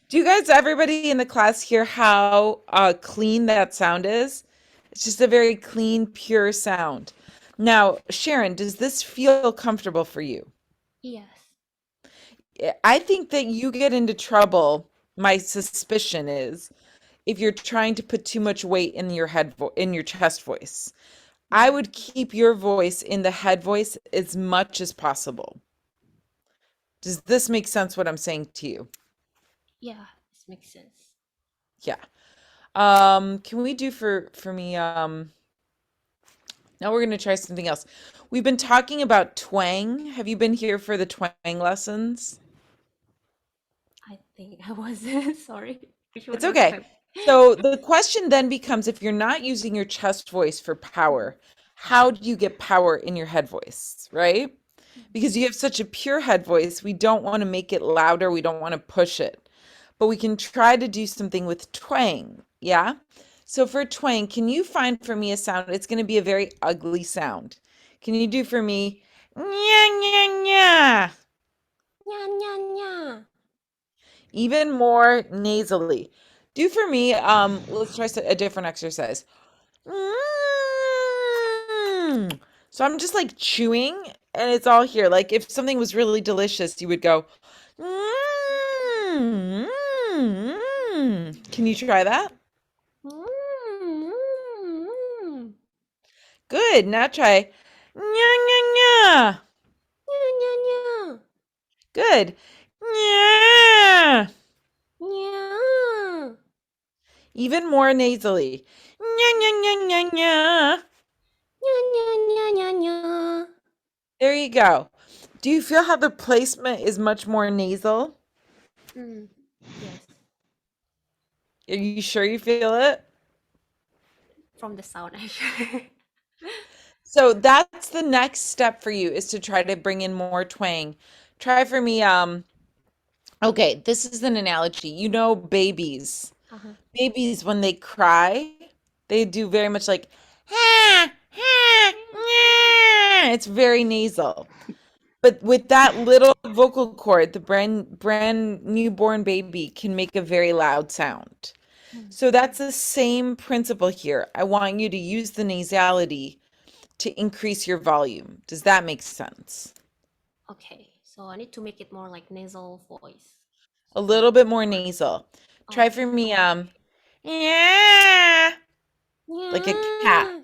Do you guys, everybody in the class, hear how clean that sound is? It's just a very clean, pure sound. Now, Sharon, does this feel comfortable for you? Yes. I think that you get into trouble, my suspicion is, if you're trying to put too much weight in your in your chest voice. I would keep your voice in the head voice as much as possible. Does this make sense what I'm saying to you? Yeah, this makes sense. Yeah. Can we do for me now we're going to try something else. We've been talking about twang. Have you been here for the twang lessons? I think I was sorry. Which one It's was okay. my- So the question then becomes, if you're not using your chest voice for power, how do you get power in your head voice, right? Because you have such a pure head voice, we don't want to make it louder, we don't want to push it. But we can try to do something with twang, yeah? So for twang, can you find for me a sound? It's going to be a very ugly sound. Can you do for me, nya, nya, nya? Nya, nya, nya. Even more nasally. Do for me, let's try a different exercise. Mm. So I'm just like chewing and it's all here. Like if something was really delicious, you would go, mm, mm, mm. Can you try that? Mm, mm, mm. Good. Now try, nya, nya, nya. Nya, nya, nya. Good. Yeah. Yeah. Even more nasally. Nya, nya, nya, nya, nya. Yeah, yeah, yeah, yeah, yeah. There you go. Do you feel how the placement is much more nasal? Yes, Are you sure you feel it? from the sound actually. So that's the next step for you is to try to bring in more twang. Try for me, okay, this is an analogy. You know, babies. Uh-huh. Babies, when they cry, they do very much like, ha, ha, nya. It's very nasal. But with that little vocal cord, the brand newborn baby can make a very loud sound. So that's the same principle here. I want you to use the nasality to increase your volume. Does that make sense? Okay, so I need to make it more like nasal voice. A little bit more nasal. Try Okay. for me, yeah, like a cat.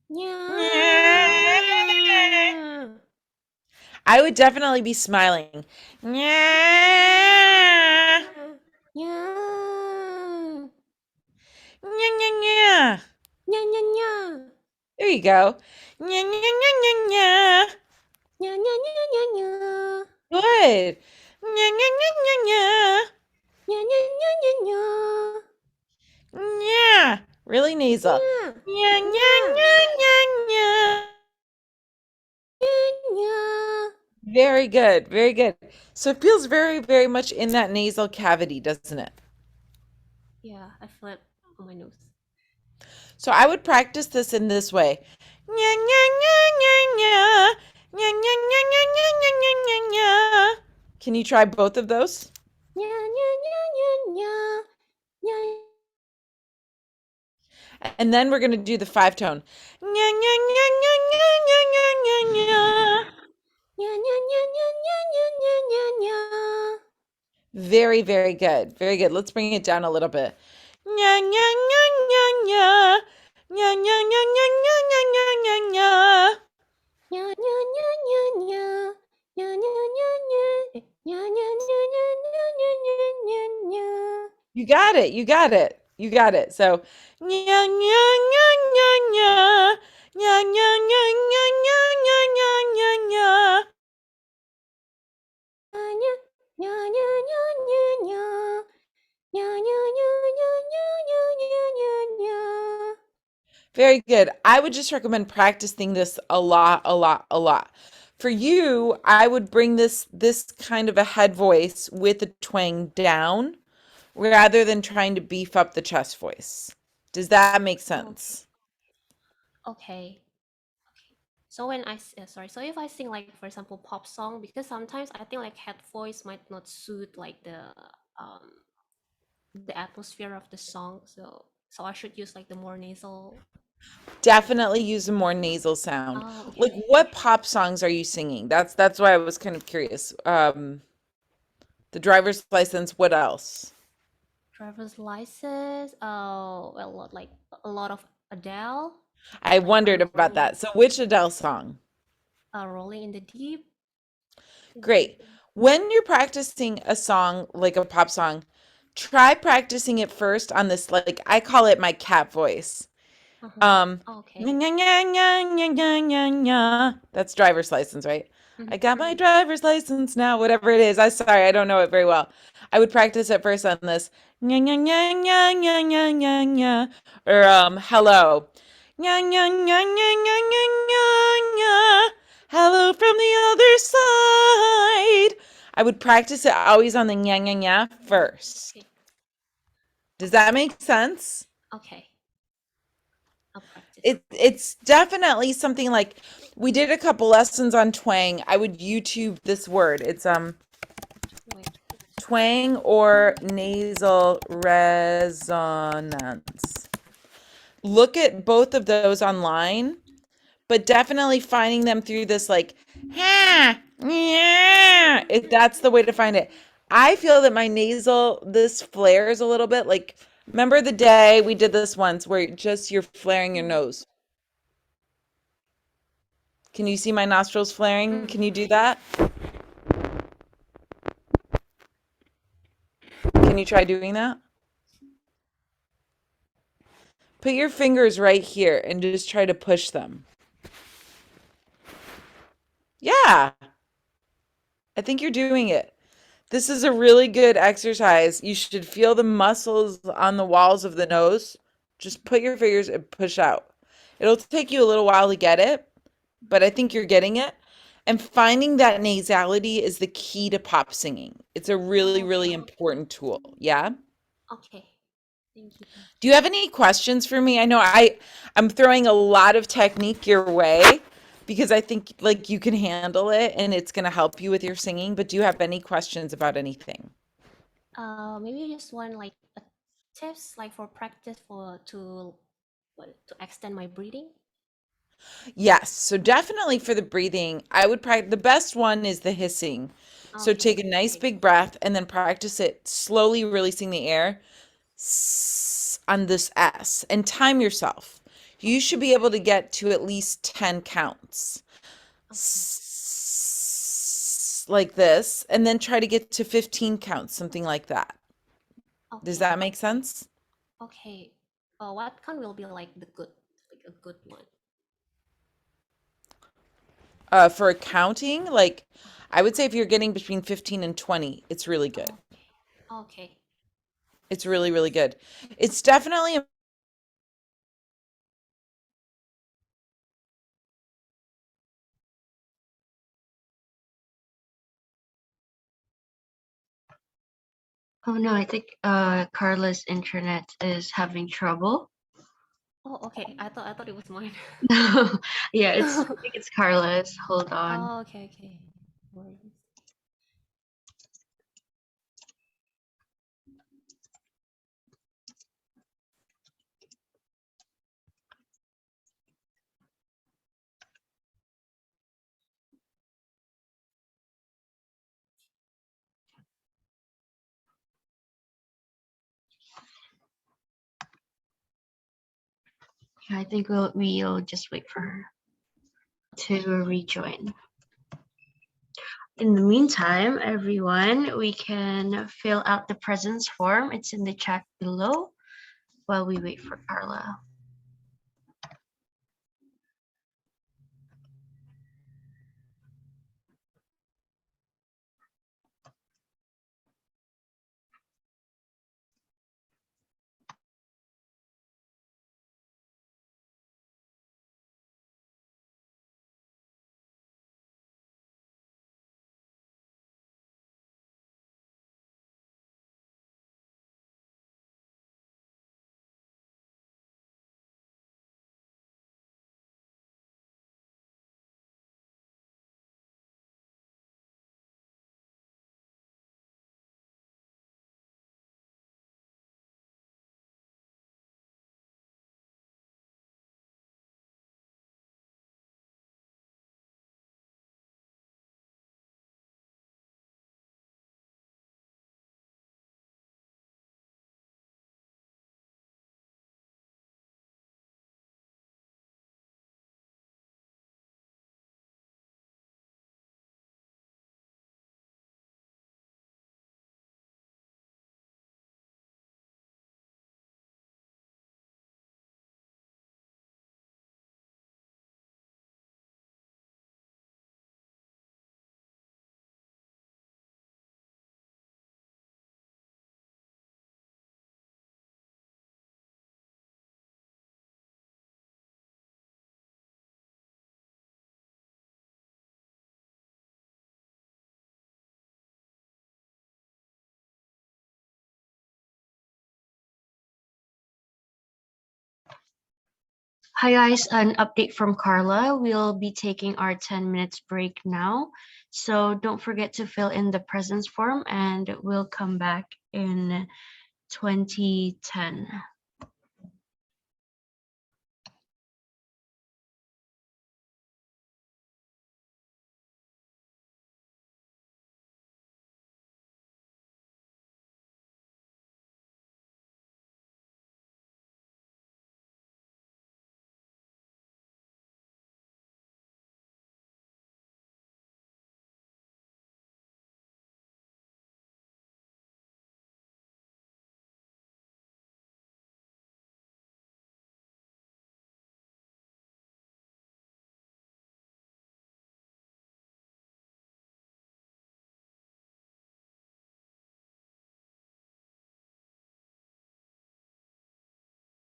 Yeah. Yeah. Yeah. I would definitely be smiling. Yeah. Yeah. Yeah, yeah, yeah. Yeah, yeah, yeah. There you go. Yeah, yeah, yeah, yeah, yeah. Yeah, yeah, yeah, yeah, yeah. Good. Yeah, yeah, yeah, yeah, yeah. Yeah, yeah, yeah, yeah, yeah. Yeah. Really nasal. Yeah. Yeah, yeah, Yeah. yeah, yeah, yeah. Yeah, yeah. Very good. Very good. So it feels very, very much in that nasal cavity, doesn't it? Yeah, I feel it on my nose. So I would practice this in this way. Nya, nya, nya, nya, nya. Nya, nya, nya, nya, nya, nya, nya, nya, nya. Can you try both of those? Yeah, yeah, yeah, yeah, yeah. Yeah, And then we're going to do the five tone. Nya, nya, nya, nya, nya, nya, nya, nya, nya. yeah, yeah, yeah, yeah, yeah, yeah, yeah, yeah, yeah. Very, very good. Very good. Let's bring it down a little bit. Nya, nya, nya, nya, nya. Nya, nya, nya, nya, nya, nya, nya, nya, nya. Yeah, yeah, yeah, yeah, yeah. Yeah, yeah, yeah, yeah. Yeah, yeah, yeah, yeah, yeah, yeah, yeah, yeah, yeah. You got it. You got it. You got it. So, nya, nya, nya, nya, nya. Nya, nya, nya, nya, nya, nya, nya, nya, nya. Yeah, yeah, yeah, yeah, yeah, yeah. Yeah, yeah, yeah, yeah, yeah, yeah, yeah, yeah, yeah. Very good. I would just recommend practicing this a lot, a lot, a lot. For you, I would bring this kind of a head voice with the twang down rather than trying to beef up the chest voice. Does that make sense? Okay. So when sorry, so if I sing like for example pop song, because sometimes I think like head voice might not suit like um the atmosphere of the song, so I should use like the more nasal. Definitely use a more nasal sound. Oh, Like okay. what pop songs are you singing? That's why I was kind of curious. The driver's license, what else? Driver's license. Oh, a lot of Adele, I like wondered about that. So which Adele song? Rolling in the Deep. Great. When you're practicing a song like a pop song, try practicing it first on this, like I call it my cat voice. Oh, okay. Nya, nya, nya, nya, nya, nya, nya, nya. That's driver's license, right? I got my driver's license now, whatever it is. I'm sorry, I don't know it very well. I would practice it first on this. Nya, nya, nya, nya, nya, nya, nya, nya. Or hello. Nya, nya, nya, nya, nya, nya, nya, nya. Hello from the other side. I would practice it always on the nya, nya, nya first. Okay. Does that make sense? Okay. I'll practice. It's definitely something like we did a couple lessons on twang. I would YouTube this word. It's Wait. twang or nasal resonance. Look at both of those online, but definitely finding them through this like ha yeah. If that's the way to find it. I feel that my nasal this flares a little bit. Like remember the day we did this once where just you're flaring your nose. Can you see my nostrils flaring? Can you do that? you try doing that? Put your fingers right here and just try to push them. Yeah, I think you're doing it. This is a really good exercise. You should feel the muscles on the walls of the nose. Just put your fingers and push out. It'll take you a little while to get it, but I think you're getting it. And finding that nasality is the key to pop singing. It's a really, really Okay. important tool. Yeah. Okay. Thank you. Do you have any questions for me? I know I'm throwing a lot of technique your way because I think like you can handle it and it's going to help you with your singing, but do you have any questions about anything? Maybe just one like a tips like for practice for to extend my breathing. Yes, so definitely for the breathing, I would practice the best one is the hissing. So Okay. take a nice big breath and then practice it slowly releasing the air on this S and time yourself. You should be able to get to at least 10 counts. Okay. Like this, and then try to get to 15 counts, something like that. Does Okay. that make sense? Okay. What count will be like like a good one? For accounting, like I would say if you're getting between 15 and 20, it's really good. Okay. Okay. It's really, really good. It's definitely Oh no, I think Carla's internet is having trouble. Oh, okay. I thought it was mine. Yeah, I think it's Carla's. Hold on. Oh, okay, okay. No worries. Yeah, I think we'll just wait for her to rejoin. In the meantime, everyone, we can fill out the presence form. It's in the chat below while we wait for Carla. Hi guys, an update from Carla. We'll be taking our 10 minutes break now. So don't forget to fill in the presence form and we'll come back in 2010.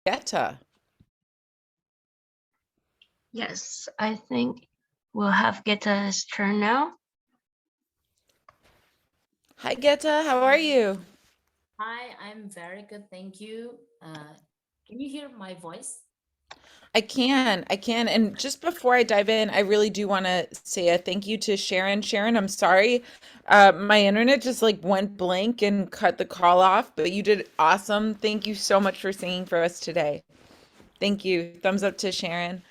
Getha. Yes, I think we'll have Getha's turn now. Hi, Getha. How are you? Hi, I'm very good, thank you. Can you hear my voice? I can. I can. And just before I dive in, I really do want to say a thank you to Sharon. Sharon, I'm sorry. My internet just like went blank and cut the call off, but you did awesome. Thank you so much for singing for us today. Thank you. Thumbs up to Sharon.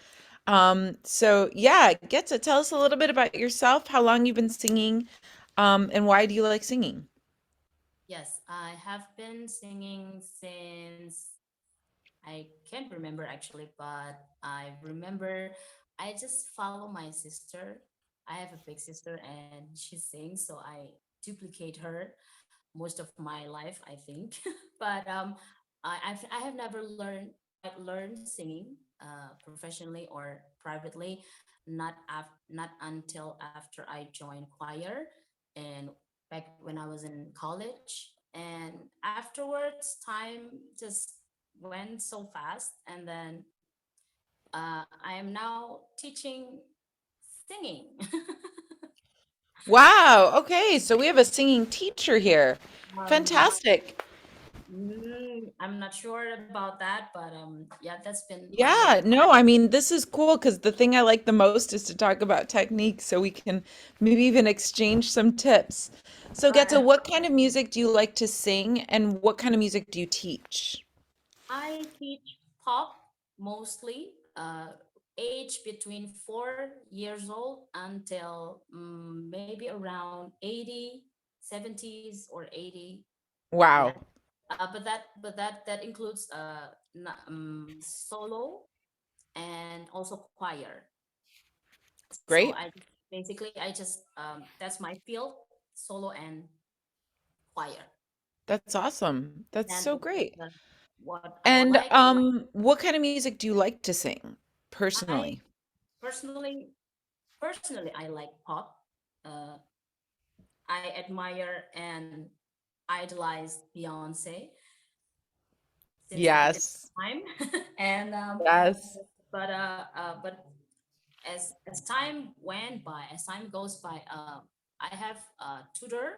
So yeah, get to tell us a little bit about yourself, how long you've been singing, and why do you like singing? Yes, I have been singing since I can't remember actually, but I remember I just follow my sister. I have a big sister and she sings, so I duplicate her most of my life, I think. But I have never learned singing professionally or privately, not until after I joined choir and back when I was in college. And afterwards, time just went so fast, and then I am now teaching singing. Wow. Okay. So we have a singing teacher here. um, Fantastic. I'm not sure about that, but yeah, that's been my. Yeah, no, I mean, this is cool because the thing I like the most is to talk about technique so we can maybe even exchange some tips. So, Geta, Right. what kind of music do you like to sing and what kind of music do you teach? I teach pop mostly, age between 4 years old until maybe around 80, 70s or 80. Yeah. Wow, But that includes solo and also choir. So great. I just that's my field, solo and choir. That's awesome. That's And so great. uh, what I And like, what kind of music do you like to sing I personally? personally personally I like pop. Uh, I admire and idolize Beyonce since the beginning Yes. of time, and Yes. but as time went by, as time goes by, I have a tutor.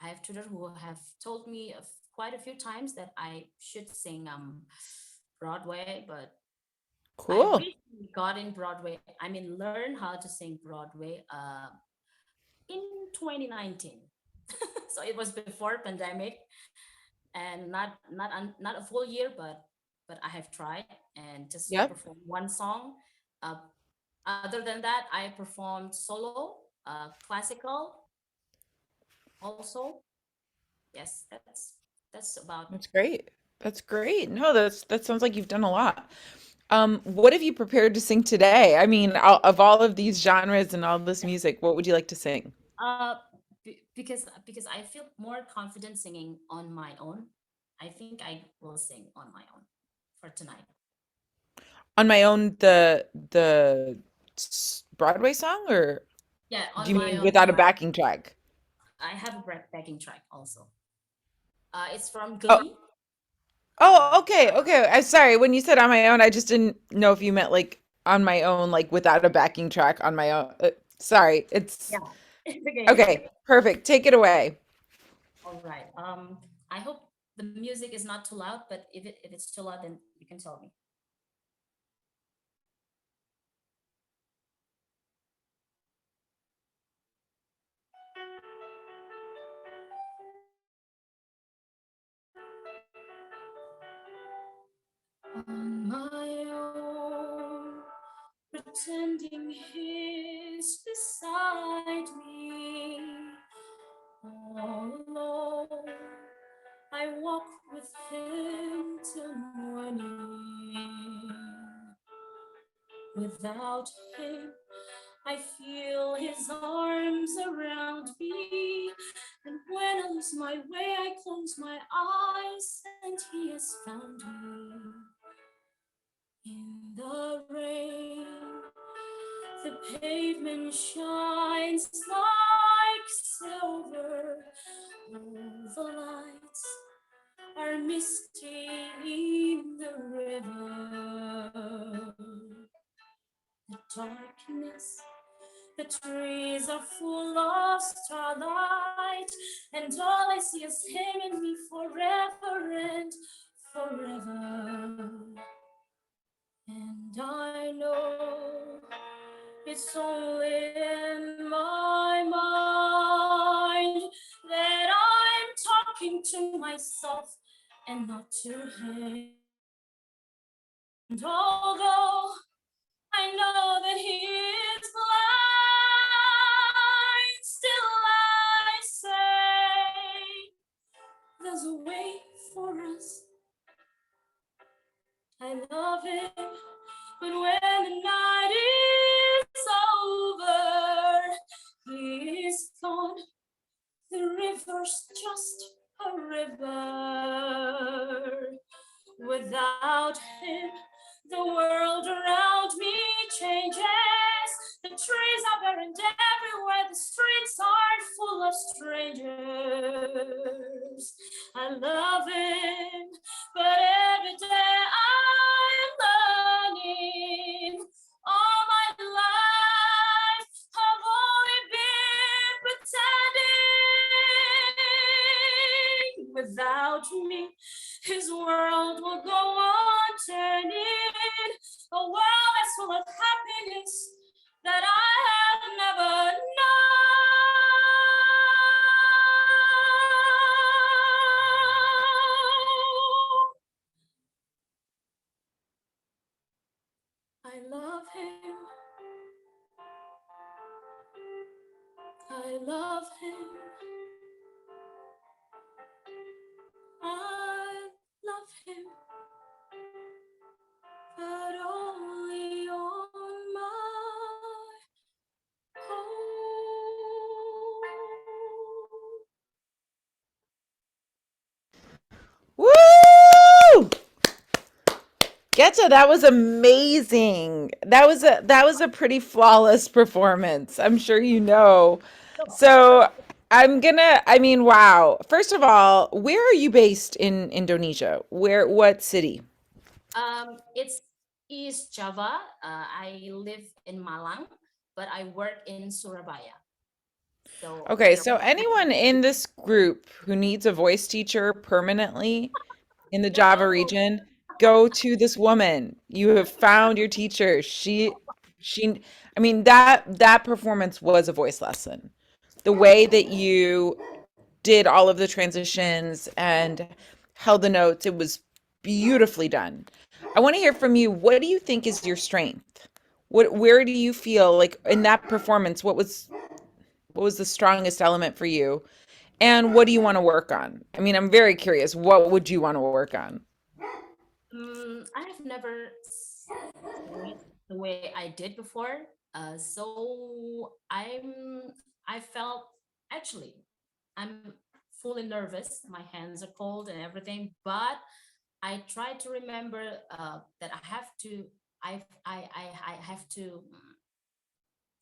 I have tutor who have told me quite a few times that I should sing Broadway, but I Cool. recently got in Broadway. I mean, learn how to sing Broadway in 2019. So it was before pandemic, and not a full year, but I have tried and just Yep. performed one song. Uh, Other than that, I performed solo, classical also. Yes, that's about. That's great. That's great. No, that sounds like you've done a lot. What have you prepared to sing today? I mean, of all of these genres and all this music, what would you like to sing? Because I feel more confident singing on my own. I think I will sing on my own for tonight. On my own, the Broadway song, or Yeah, do on you my mean own. without a backing track? I have a backing track also. It's from Oh, Glee. oh, okay, okay. I'm sorry. When you said on my own, I just didn't know if you meant like on my own, like without a backing track on my own. Sorry. It's Yeah, it's okay. okay. Perfect. Take it away. All right. I hope the music is not too loud, but if it's too loud, then you can tell me. On my own, pretending he's beside me. All alone, I walk with him till morning. Without him, I feel his arms around me. And when I lose my way, I close my eyes, and he has found me. In the rain, the pavement shines like silver. All the lights are misty in the river. The darkness, the trees are full of starlight, and all I see is him and me forever and forever. And I know it's only in my mind that I'm talking to myself and not to him. And although I know that he is blind, still I say there's a way for us. I love him, but when the night is over, he is gone. The river's just a river. Without him, the world around me changes. The trees are buried everywhere. The streets are full of strangers. I love him, but every day I'm learning. All my life, I've only been pretending. Without me, his world will go on turning, a world that's full of happiness that I have never known. I love him. I love him. I love him. But only on my own. Woo! Getcha, that was amazing. That was a pretty flawless performance. I'm sure you know. So I mean, wow. First of all, where are you based in Indonesia? What city? It's East Java. I live in Malang, but I work in Surabaya. So Okay, so anyone in this group who needs a voice teacher permanently in the Java no, region, go to this woman. You have found your teacher. She I mean that performance was a voice lesson. The way that you did all of the transitions and held the notes, it was beautifully done. I want to hear from you. What do you think is your strength? Where do you feel like in that performance, what was the strongest element for you? And what do you want to work on? I mean, I'm very curious. What would you want to work on? I have never sang it the way I did before. So I felt actually I'm fully nervous. My hands are cold and everything, but I try to remember that I have to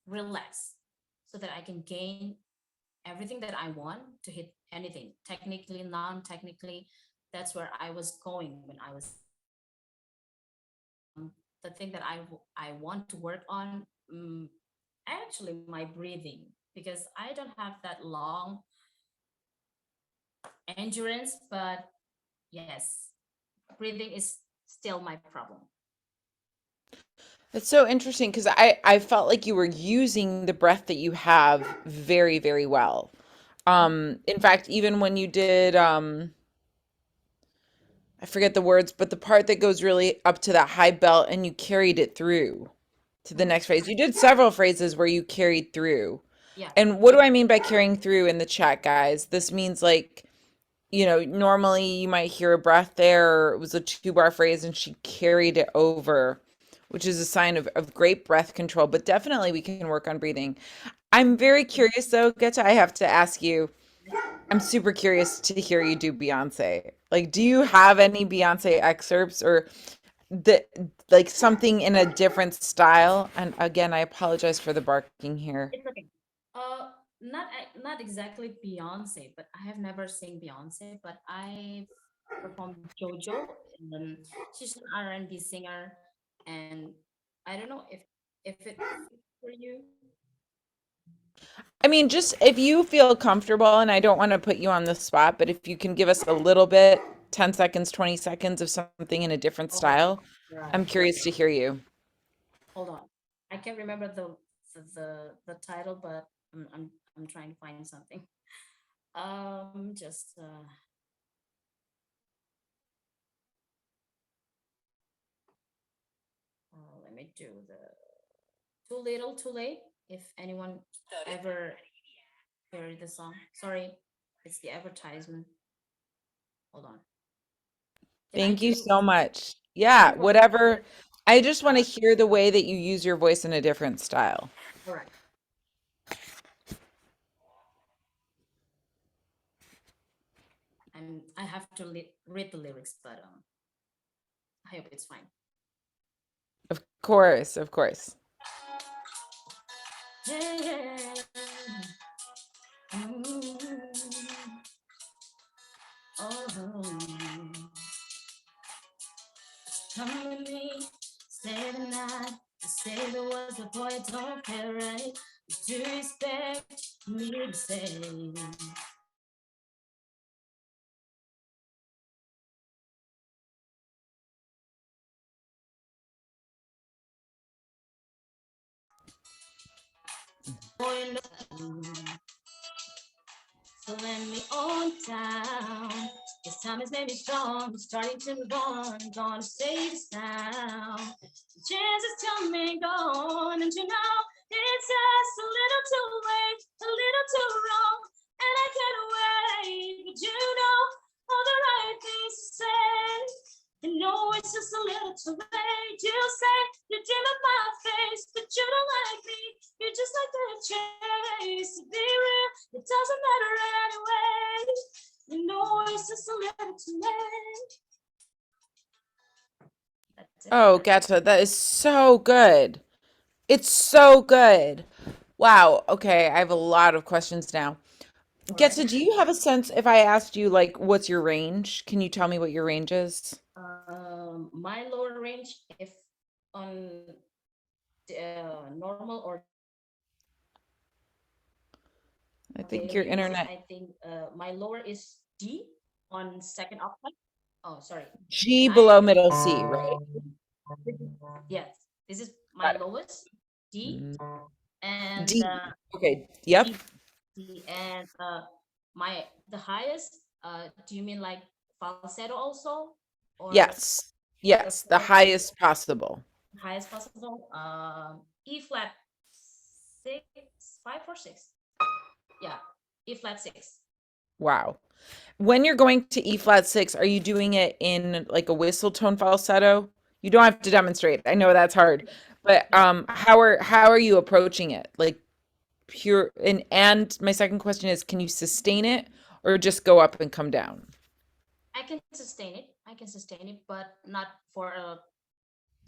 relax so that I can gain everything that I want to hit anything, technically, non-technically. That's where I was going when I was the thing that I want to work on. Actually, my breathing, because I don't have that long endurance, but yes, breathing is still my problem. It's so interesting because I felt like you were using the breath that you have very, very well. In fact, even when you did I forget the words, but the part that goes really up to that high belt and you carried it through to the Mhm. next phrase. You did several phrases where you carried through. Yeah. And what do I mean by carrying through in the chat, guys? This means like, normally you might hear a breath there, or it was a two-bar phrase and she carried it over, which is a sign of great breath control, but definitely we can work on breathing. I'm very curious though, Geta, I have to ask you, I'm super curious to hear you do Beyonce. Like, do you have any Beyonce excerpts or the like something in a different style? And again, I apologize for the barking here. It's okay. Not exactly Beyonce, but I have never seen Beyonce, but I performed JoJo, and she's an R&B singer, and I don't know if it fits for you. I mean, just if you feel comfortable, and I don't want to put you on the spot, but if you can give us a little bit, 10 seconds, 20 seconds of something in a different Oh, style, right. I'm curious to hear you. Hold on. I can't remember the title, but I'm trying to find something. Just let me do the Too Little, Too Late. If anyone ever heard the song, sorry, it's the advertisement. Hold on. Can I Thank you do? so much. No Yeah, problem. whatever. I just want to hear the way that you use your voice in a different style. All right. I have to read the lyrics, but I hope it's fine. Of course, of course. Yeah. Mm. Oh. Come with me, stay the night. To say the words, the boy don't feel right. Do you expect me to say? Boy, look, so let me on down. This time has made me strong. Starting to move on. Gonna stay this now. Chances to me gone, and you know it's just a little too late, a little too wrong, and I can't wait. But you know all the right things to say. You know it's just a little too late. You say you dream of my face, but you don't like me. You just like the chase. To be real, it doesn't matter anyway. You know it's just a little too late. That's it. Oh, Getha, that is so good. It's so good. Wow. Okay, I have a lot of questions now. All Getza, right. do you have a sense if I asked you like what's your range? Can you tell me what your range is? My lower range, if on normal or I think your daily basis, internet I think my lower is D on second octave. Oh, sorry. G Can I? below middle C, right? Yes, this is my Got it. lowest D, Mm, and D. Okay. Yep. D, D, and the highest. Do you mean like falsetto also, or Yes. the Yes. The highest possible. highest possible? E flat six, 5 or 6. Yeah, E flat 6. Wow. When you're going to E flat 6, are you doing it in like a whistle tone falsetto? You don't have to demonstrate. I know that's hard. But Yeah, how are you approaching it? Like pure and my second question is can you sustain it or just go up and come down? I can sustain it. I can sustain it, but not for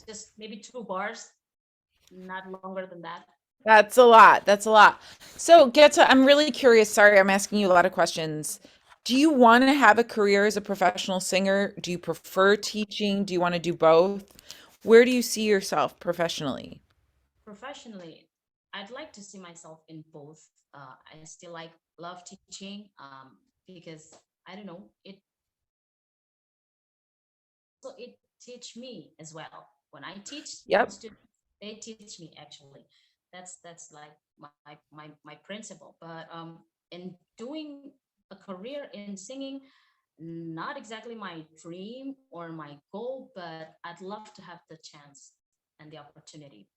just maybe 2 bars, not longer than that. That's a lot. That's a lot. So, Geta, I'm really curious. Sorry, I'm asking you a lot of questions. Do you want to have a career as a professional singer? Do you prefer teaching? Do you want to do both? Where do you see yourself professionally? Professionally, I'd like to see myself in both. I still love teaching because I don't know it. So it teach me as well. When I teach Yep. students, they teach me actually. That's like my principle. But in doing a career in singing, not exactly my dream or my goal, but I'd love to have the chance and the opportunity.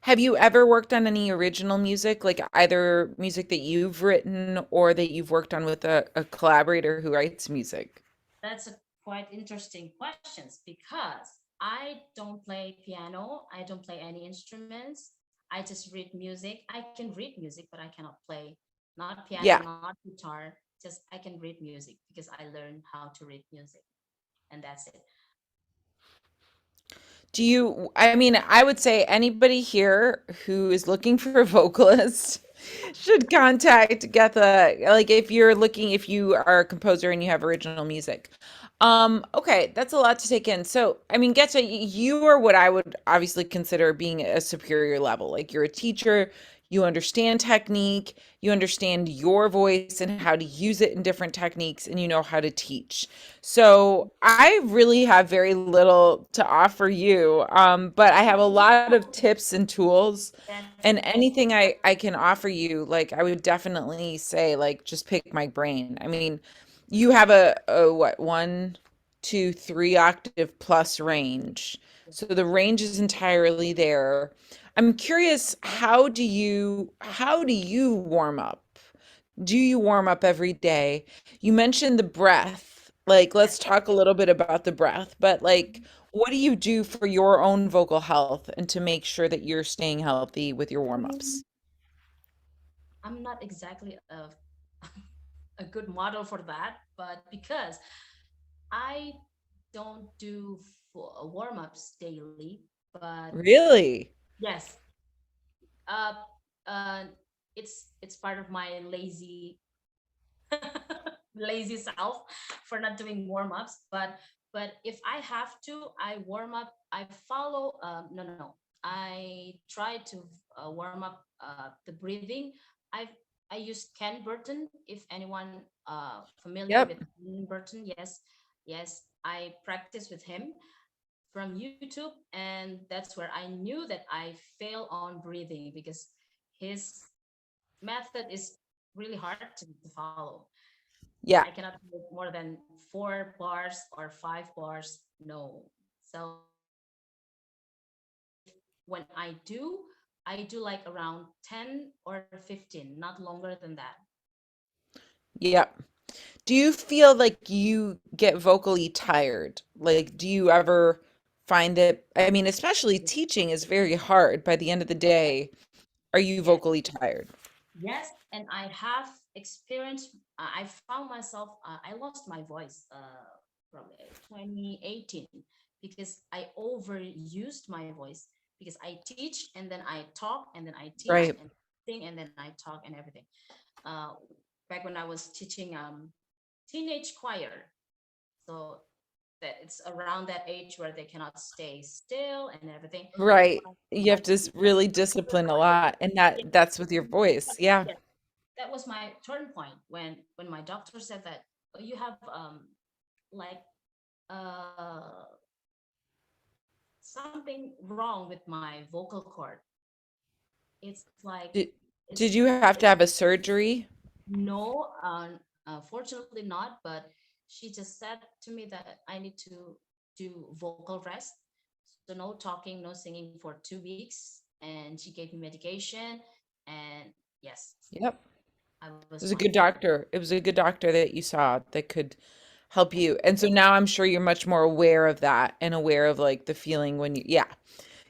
Have you ever worked on any original music, like either music that you've written or that you've worked on with a collaborator who writes music? That's a quite interesting questions because I don't play piano. I don't play any instruments. I just read music. I can read music, but I cannot play. Not piano, Yeah. not guitar. Just I can read music because I learned how to read music, and that's it. Do you, I mean, I would say anybody here who is looking for a vocalist, Should contact Getha, like if you are a composer and you have original music. Okay, that's a lot to take in. So, I mean, Getha, you are what I would obviously consider being a superior level. Like you're a teacher, you understand technique, you understand your voice and how to use it in different techniques, and you know how to teach. So, I really have very little to offer you, but I have a lot of tips and tools That's and anything I can offer you, like I would definitely say, like just pick my brain. I mean, you have a what, one, two, three octave plus range. So the range is entirely there. I'm curious, how do you warm up? Do you warm up every day? You mentioned the breath. Like, let's yes. talk a little bit about the breath, but like, what do you do for your own vocal health and to make sure that you're staying healthy with your warm-ups? I'm not exactly a good model for that, but because I don't do warm-ups daily, but Really? yes, uh, uh, it's part of my lazy self for not doing warm-ups. But if I have to, I warm up. I follow. No. I try to warm up the breathing. I use Ken Burton. If anyone familiar Yep. with Ken Burton, yes, yes, I practice with him from YouTube, and that's where I knew that I fail on breathing because his method is really hard to follow. Yeah. I cannot do more than 4 bars or 5 bars. No. So when I do like around 10 or 15, not longer than that. Yep. Do you feel like you get vocally tired? Like, do you ever find that, I mean, especially teaching is very hard by the end of the day. Are you Yes. vocally tired? Yes, and I have experienced. I found myself. I lost my voice probably 2018 because I overused my voice because I teach and then I talk and then I teach Right. and sing and then I talk and everything. Uh, Back when I was teaching teenage choir, so that it's around that age where they cannot stay still and everything. Right. But You have to really discipline a lot, and that's with your voice. Yeah. yeah, that was my turn point when my doctor said that, "Oh, you have like uh something wrong with my vocal cord." It's like Did, it's did you have to have a surgery? no, fortunately not, but she just said to me that I need to do vocal rest. So no talking, no singing for 2 weeks. And she gave me medication. And yes, Yep. I was It was a fine. good doctor. It was a good doctor that you saw that could help you. And so now I'm sure you're much more aware of that and aware of like the feeling when you, yeah.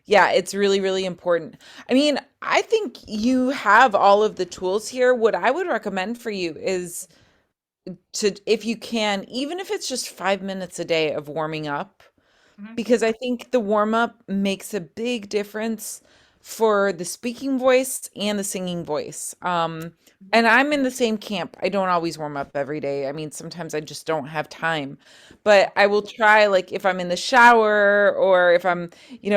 Yeah, it's really, really important. I mean, I think you have all of the tools here. What I would recommend for you is to, if you can, even if it's just 5 minutes a day of warming up, Mhm. because I think the warm up makes a big difference for the speaking voice and the singing voice. And I'm in the same camp. I don't always warm up every day. I mean, sometimes I just don't have time. But I will try, like if I'm in the shower or if I'm,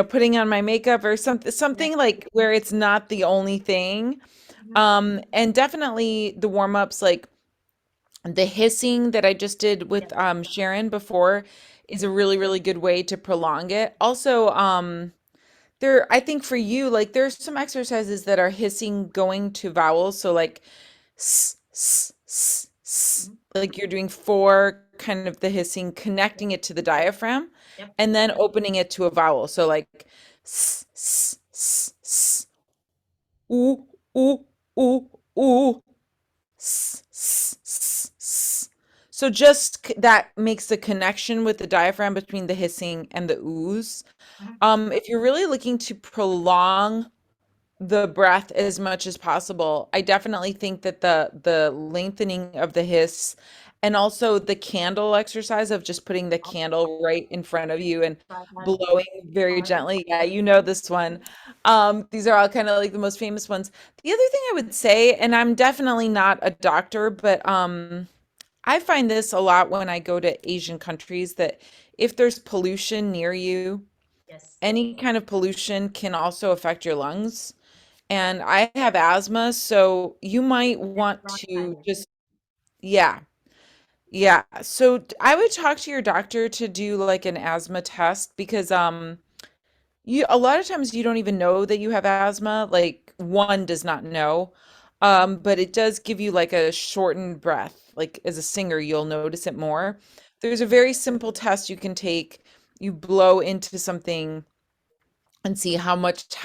putting on my makeup or Yes. something like where it's not the only thing. Mhm. And definitely the warm ups, like the hissing that I just did with Yes. Sharon before is a really, really good way to prolong it. Also, I think for you, like there's some exercises that are hissing going to vowels. So like Mhm. like you're doing four, kind of the hissing, connecting it to the diaphragm, Yep. and then opening it to a vowel. So like s s s s ooh ooh ooh ooh s s s s. So just that makes the connection with the diaphragm between the hissing and the oohs. Mhm. If you're really looking to prolong the breath as much as possible, I definitely think that the lengthening of the hiss And also the candle exercise of just putting the candle right in front of you and blowing very gently. Yeah, you know this one. These are all kind of like the most famous ones. The other thing I would say, and I'm definitely not a doctor, but I find this a lot when I go to Asian countries that if there's pollution near you, Yes. any kind of pollution can also affect your lungs. And I have asthma, so you might want to Bronchitis. just, yeah, yeah. So I would talk to your doctor to do like an asthma test because you a lot of times you don't even know that you have asthma. Like one does not know. But it does give you like a shortened breath. Like as a singer, you'll notice it more. There's a very simple test you can take. You blow into something and see how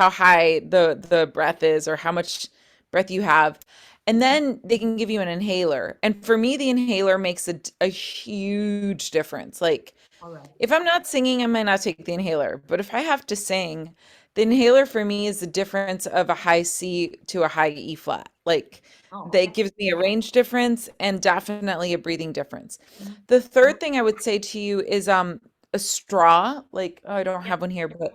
high the breath is or how much breath you have. And then they can give you an inhaler. And for me, the inhaler makes a huge difference. Like All right. if I'm not singing, I might not take the inhaler. But if I have to sing, the inhaler for me is the difference of a high C to a high E flat. Like Oh, that okay. gives me a range difference and definitely a breathing difference. Mhm. The third thing I would say to you is a straw. Like oh, I don't Yeah. have one here, but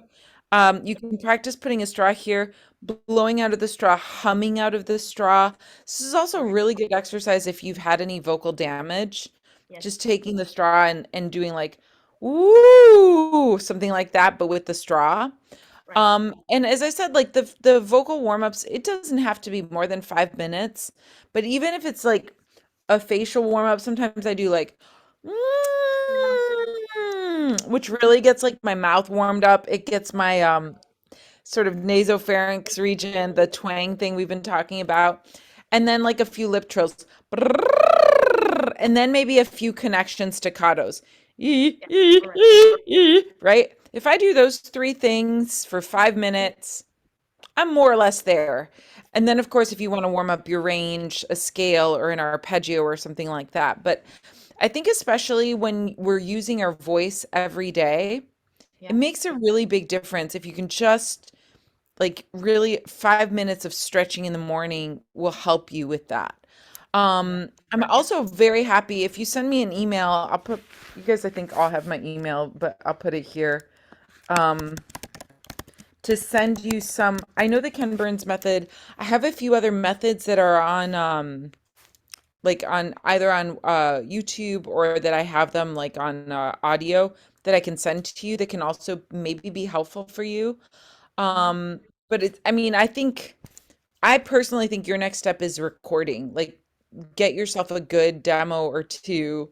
you can practice putting a straw here, blowing out of the straw, humming out of the straw. This is also All a right. really good exercise if you've had any vocal damage. Yes. Just taking the straw and doing like ooh, something like that, but with the straw. Right. And as I said, like the vocal warm-ups, it doesn't have to be more than 5 minutes. But even if it's like a facial warm-up, sometimes I do like Yeah. which really gets like my mouth warmed up. It gets my sort of nasopharynx region, the twang thing we've been talking about, and then like a few lip trills, and then maybe a few connection staccatos. Yeah. All right. Right? If I do those three things for 5 minutes, I'm more or less there. And then, of course, if you want to warm up your range, a scale or an arpeggio or something like that. But I think, especially when we're using our voice every day, it Yeah. makes a really big difference if you can just like really 5 minutes of stretching in the morning will help you with that. All right. I'm also very happy if you send me an email. I'll put you guys, I think, all have my email, but I'll put it here. Um, to send you some. I know the Ken Burns method. I have a few other methods that are on like on either on YouTube or that I have them like on audio that I can send to you that can also maybe be helpful for you. Mm-hmm. But it's, I mean, I personally think your next step is recording. Like, get yourself a good demo or two.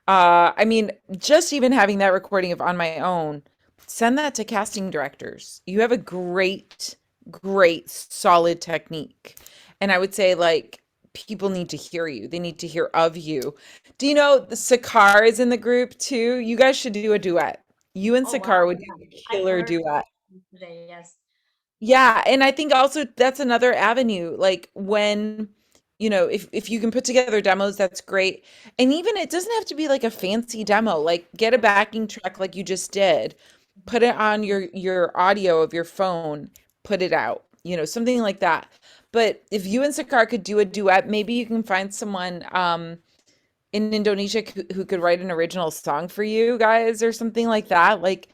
I mean, just even having that recording of on my own, send that to casting directors. You have a great, solid technique. And I would say, like, people need to hear you. They need to hear of you. Do you know the Sakar is in the group too? You guys should do a duet. You and Oh Sakar wow. would do Yeah. a I killer heard duet. today. Yes. Yeah, and I think also that's another avenue. Like when, if you can put together demos, that's great. And even it doesn't have to be like a fancy demo. Like get a backing track like you just did. Put it on your audio of your phone, put it out. Something like that. But if you and Sakar could do a duet, maybe you can find someone in Indonesia who could write an original song for you guys or something like that. Like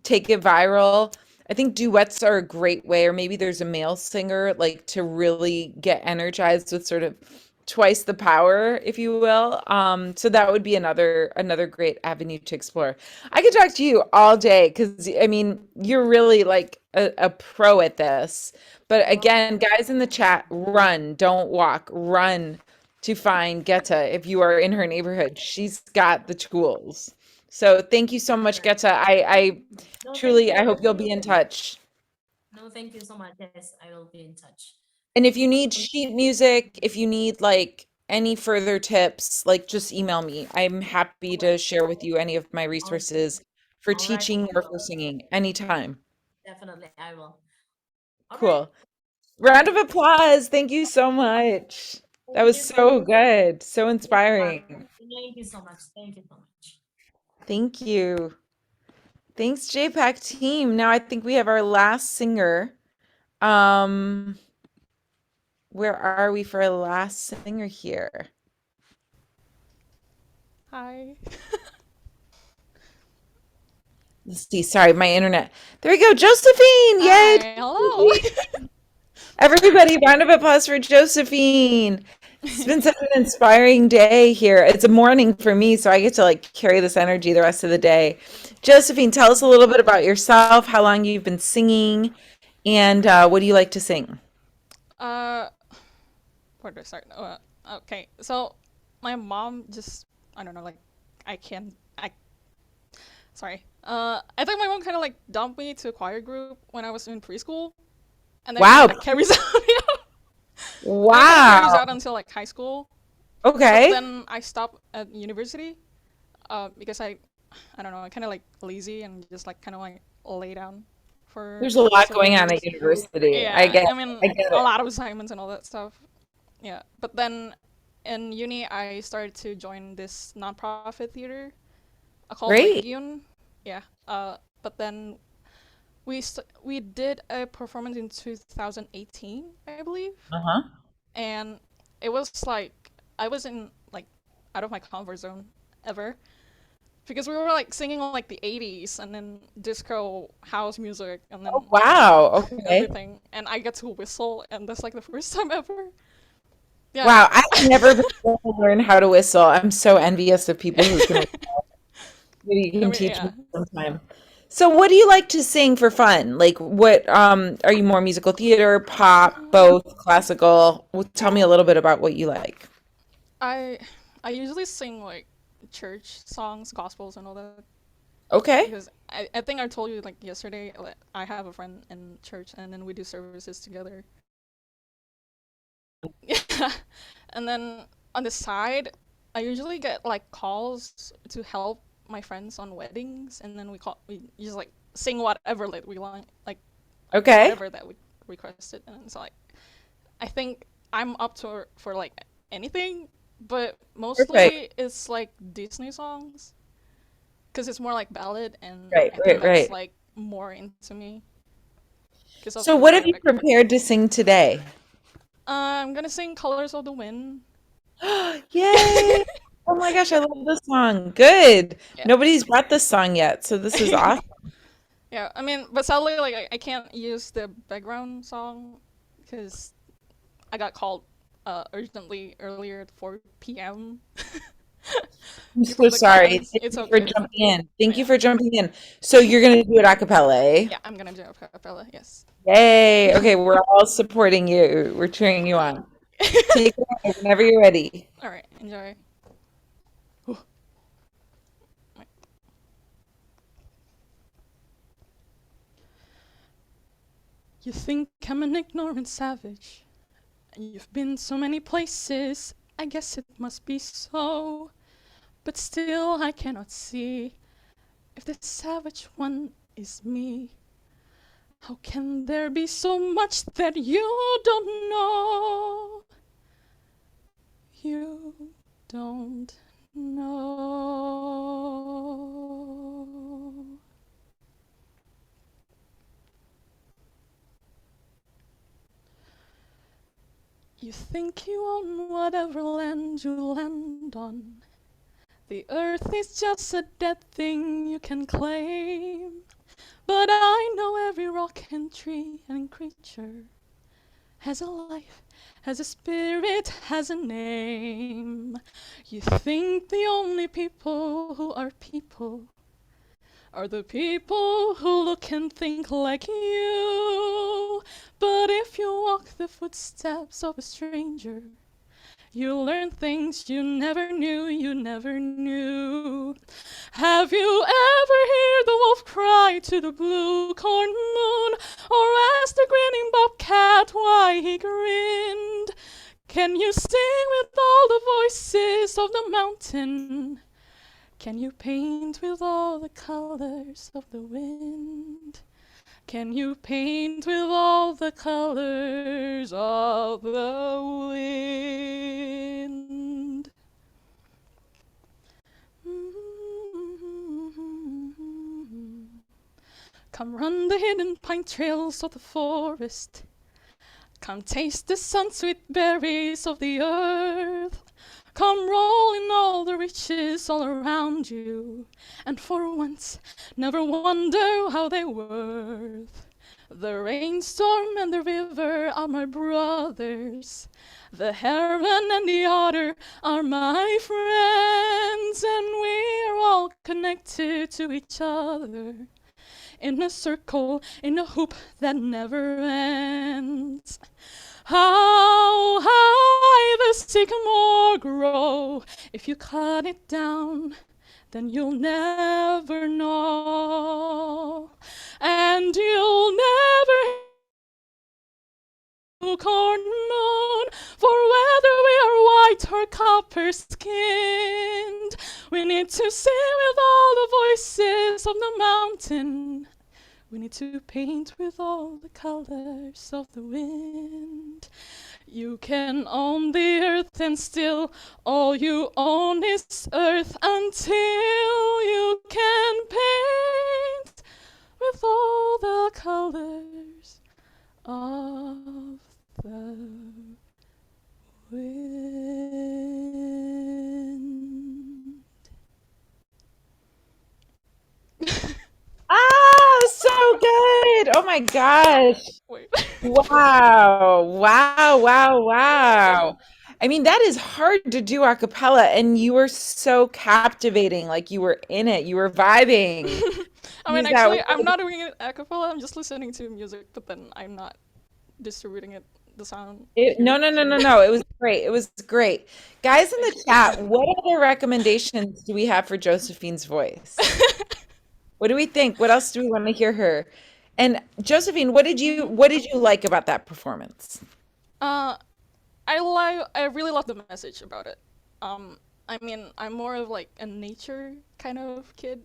take it viral. I think duets are a great way, or maybe there's a male singer like to really get energized with sort of twice the power, if you will. So that would be another great avenue to explore. I could talk to you all day because I mean you're really like a pro at this. But Well, again, guys in the chat, run, don't walk, run to find Getha if you are in her neighborhood. She's got the tools. So thank you so much, right. Getha. I No, thank truly you. I hope you'll be in touch. No, thank you so much. Yes, I will be in touch. And if you need sheet music, if you need like any further tips, like just email me. I'm happy All right. to share with you any of my All right. resources for All right. teaching or for singing anytime. Definitely, I will. All right. Cool. Round of applause. Thank you so much. That Thank was you so so much. good. So Yes, Carla. inspiring. Thank you so much. Thank you so much. Thank you. Thanks, JPAC team. Now I think we have our last singer. Um, where are we for a last singer here? Hi. Let's see. Sorry, my internet. There we go. Josephine. Yay. Hi. Hello. Everybody, round of applause for Josephine. It's been such an inspiring day here. It's a morning for me, so I get to like carry this energy the rest of the day. Josephine, tell us a little bit about yourself, how long you've been singing, and what do you like to sing? Uh, where do I start? Okay, so my mom just, I don't know, like, I can't, I, sorry. I think my mom kind of like dumped me to a choir group when I was in preschool, and then Wow. it carries out, yeah. And it carries Wow. out until like high school. Okay. Then I stopped at university, because I don't know, I kind of like lazy and just like kind of like lay down for There's a lot several going on at years. university. Yeah, I get a it. lot of assignments and all that stuff. Yeah, but then in uni, I started to join this nonprofit theater called Great. Legion. Yeah. But then we did a performance in 2018, I believe, Uh-huh. and it was like I was in like out of my comfort zone ever because we were like singing like the 80s and then disco house music and then Oh, wow. Okay. everything, and I get to whistle, and that's like the first time ever. Yeah. Wow, I've never been able to learn how to whistle. I'm so envious of people who can whistle. Maybe you I can mean, teach yeah. me sometime. So what do you like to sing for fun? Like what are you more musical theater, pop, both, classical? Well, tell me a little bit about what you like. I I usually sing like church songs, gospels, and all that Okay. because I think I told you like yesterday like, I have a friend in church and then we do services together. Yeah, and then on the side, I usually get like calls to help my friends on weddings, and then we just like sing whatever like we want, like Okay. whatever that we requested, and it's like I think I'm up to for like anything, but Perfect. mostly it's like Disney songs because it's more like ballad, and Right, I think right, that's right. like more into me because of So what my have you background. prepared to sing today? I'm gonna sing "Colors of the Wind." Yay! Oh my gosh, I love this song. Good. Yeah. Nobody's brought this song yet, so this is awesome. Yeah, I mean, but sadly, like I can't use the background song because I got called urgently earlier at 4 p.m. I'm before so the sorry. conference. Thank It's you for okay. jumping in. Thank you Yeah, for jumping in. So you're gonna do it a cappella, eh? yeah, I'm gonna do a cappella. Yes. Yay. Okay, we're all supporting you. We're cheering you on. Take it away whenever you're ready. All right, enjoy. You think I'm an ignorant savage, and you've been so many places. I guess it must be so, but still I cannot see if the savage one is me. How can there be so much that you don't know? You don't know. You think you own whatever land you land on. The earth is just a dead thing you can claim. But I know every rock and tree and creature has a life, has a spirit, has a name. You think the only people who are people are the people who look and think like you. But if you walk the footsteps of a stranger, you'll learn things you never knew, you never knew. Have you ever heard the wolf cry to the blue corn moon, or asked the grinning bobcat why he grinned? Can you sing with all the voices of the mountain? Can you paint with all the colors of the wind? Can you paint with all the colors of the wind? Come run the hidden pine trails of the forest. Come taste the sun-sweet berries of the earth. Come rolling all the riches all around you, and for once never wonder how they worth. The rainstorm and the river are my brothers. The heron and the otter are my friends, and we're all connected to each other in a circle, in a hoop that never ends. How high the sycamore grow, if you cut it down, then you'll never know. And you'll never unicorn moon, for whether we are white or copper skinned, we need to sing with all the voices of the mountain. We need to paint with all the colors of the wind. You can own the earth and still all you own is earth, until you can paint with all the colors of the wind. Ah, so good. Oh my gosh. Wait. Wow. Wow, wow, wow. I mean, that is hard to do a cappella, and you were so captivating. Like you were in it, you were vibing. I mean, Use that actually, I'm word. not doing it a cappella. I'm just listening to music, but then I'm not distributing it, the sound No, here. no, no, no, no. It was great. It was great. Guys in the chat, what other recommendations do we have for Josephine's voice? What do we think? What else do we want to hear her? And Josephine, what did you like about that performance? Uh, I really love the message about it. I mean, I'm more of like a nature kind of kid.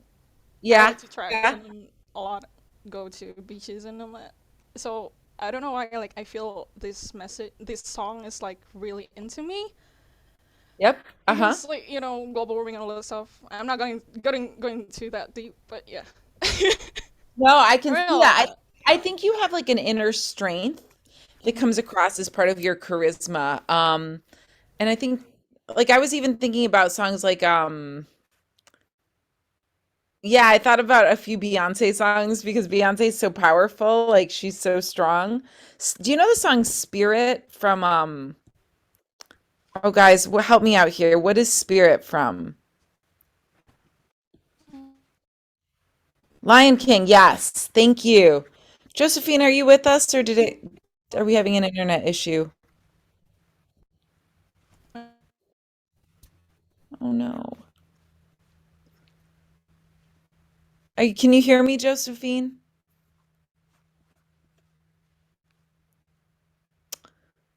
I Yeah. like to track Yeah. and a lot, go to beaches and all that. So I don't know why, like I feel this song is like really into me. Yep. Uh-huh. Because like global warming and all that stuff. I'm not going to that deep, but yeah. No, I I can really see love that. that. I think you have like an inner strength that comes across as part of your charisma. And I think like I was even thinking about songs like yeah, I thought about a few Beyonce songs because Beyonce's so powerful, like she's so strong. Do you know the song Spirit from oh guys, help me out here. What is Spirit from? Lion King. Yes. Thank you. Josephine, are you with us or are we having an internet issue? Oh no. Can you hear me, Josephine?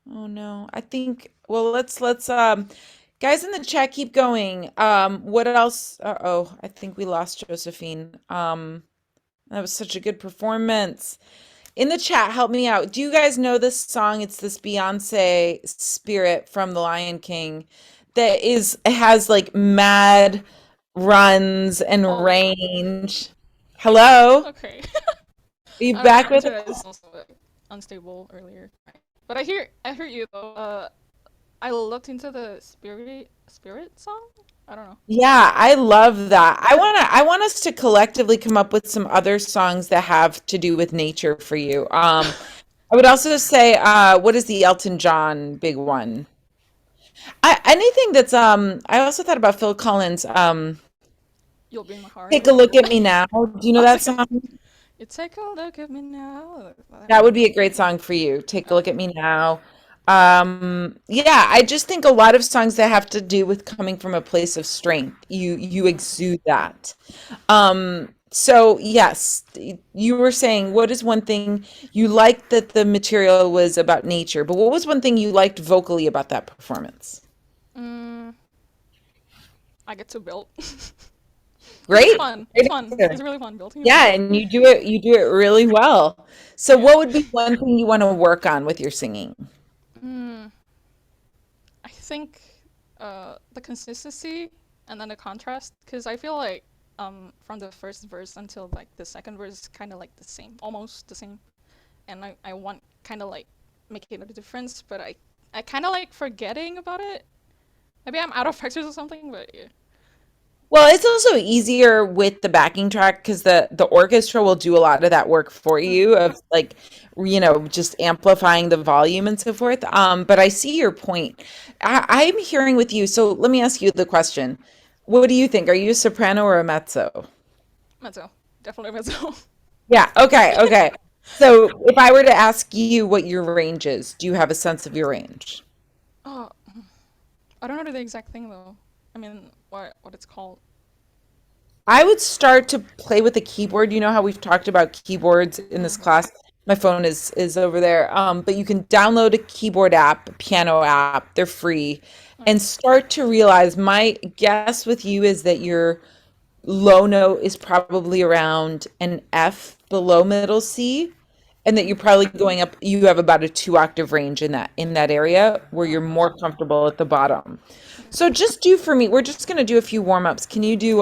Oh no. I think well let's guys in the chat keep going. What else? Oh, I think we lost Josephine. That was such a good performance. In the chat, help me out. Do you guys know this song? It's this Beyonce Spirit from The Lion King that it has like mad runs and Oh, range. Hello? Are okay. you I don't know. back My with internet is us? also like, unstable earlier. But I heard you though. I looked into the spirit song. I don't know. Yeah, I love that. I want us to collectively come up with some other songs that have to do with nature for you. I would also say, what is the Elton John big one? Anything that's I also thought about Phil Collins. You'll be in my heart. Take a look at me now. Do you know that Okay. song? You take a look at me now. That would be a great song for you. Take a look Okay. at me now. Yeah, I just think a lot of songs that have to do with coming from a place of strength. You exude that. So yes, you were saying what is one thing you liked that the material was about nature, but what was one thing you liked vocally about that performance? Mm, I get to build. Because it's Great. fun. It's Great fun. It's answer. really fun building a Yeah, boat. and you do it really well. So Yeah. what would be one thing you want to work on with your singing? Mm, I think the consistency and then the contrast, because I feel like from the first verse until like the second verse kind of like the same, almost the same, and I want kind of like making a difference, but I kind of like forgetting about it. Maybe I'm out of practice or something, but yeah. Well, it's also easier with the backing track because the orchestra will do a lot of that work for you of like, just amplifying the volume and so forth. But I see your point. I'm hearing with you. So let me ask you the question. What do you think? Are you a soprano or a mezzo? Mezzo. Definitely mezzo. Yeah. Okay. Okay. So if I were to ask you what your range is, do you have a sense of your range? Oh, I don't know the exact thing though. I mean, what it's called. I would start to play with the keyboard. You know how we've talked about keyboards in this class? My phone is over there. But you can download a keyboard app, a piano app. They're free. And start to realize my guess with you is that your low note is probably around an F below middle C, and that you're probably going up, you have about a 2 octave range in that area where you're more comfortable at the bottom. So just do for me, we're just gonna do a few warm-ups. Can you do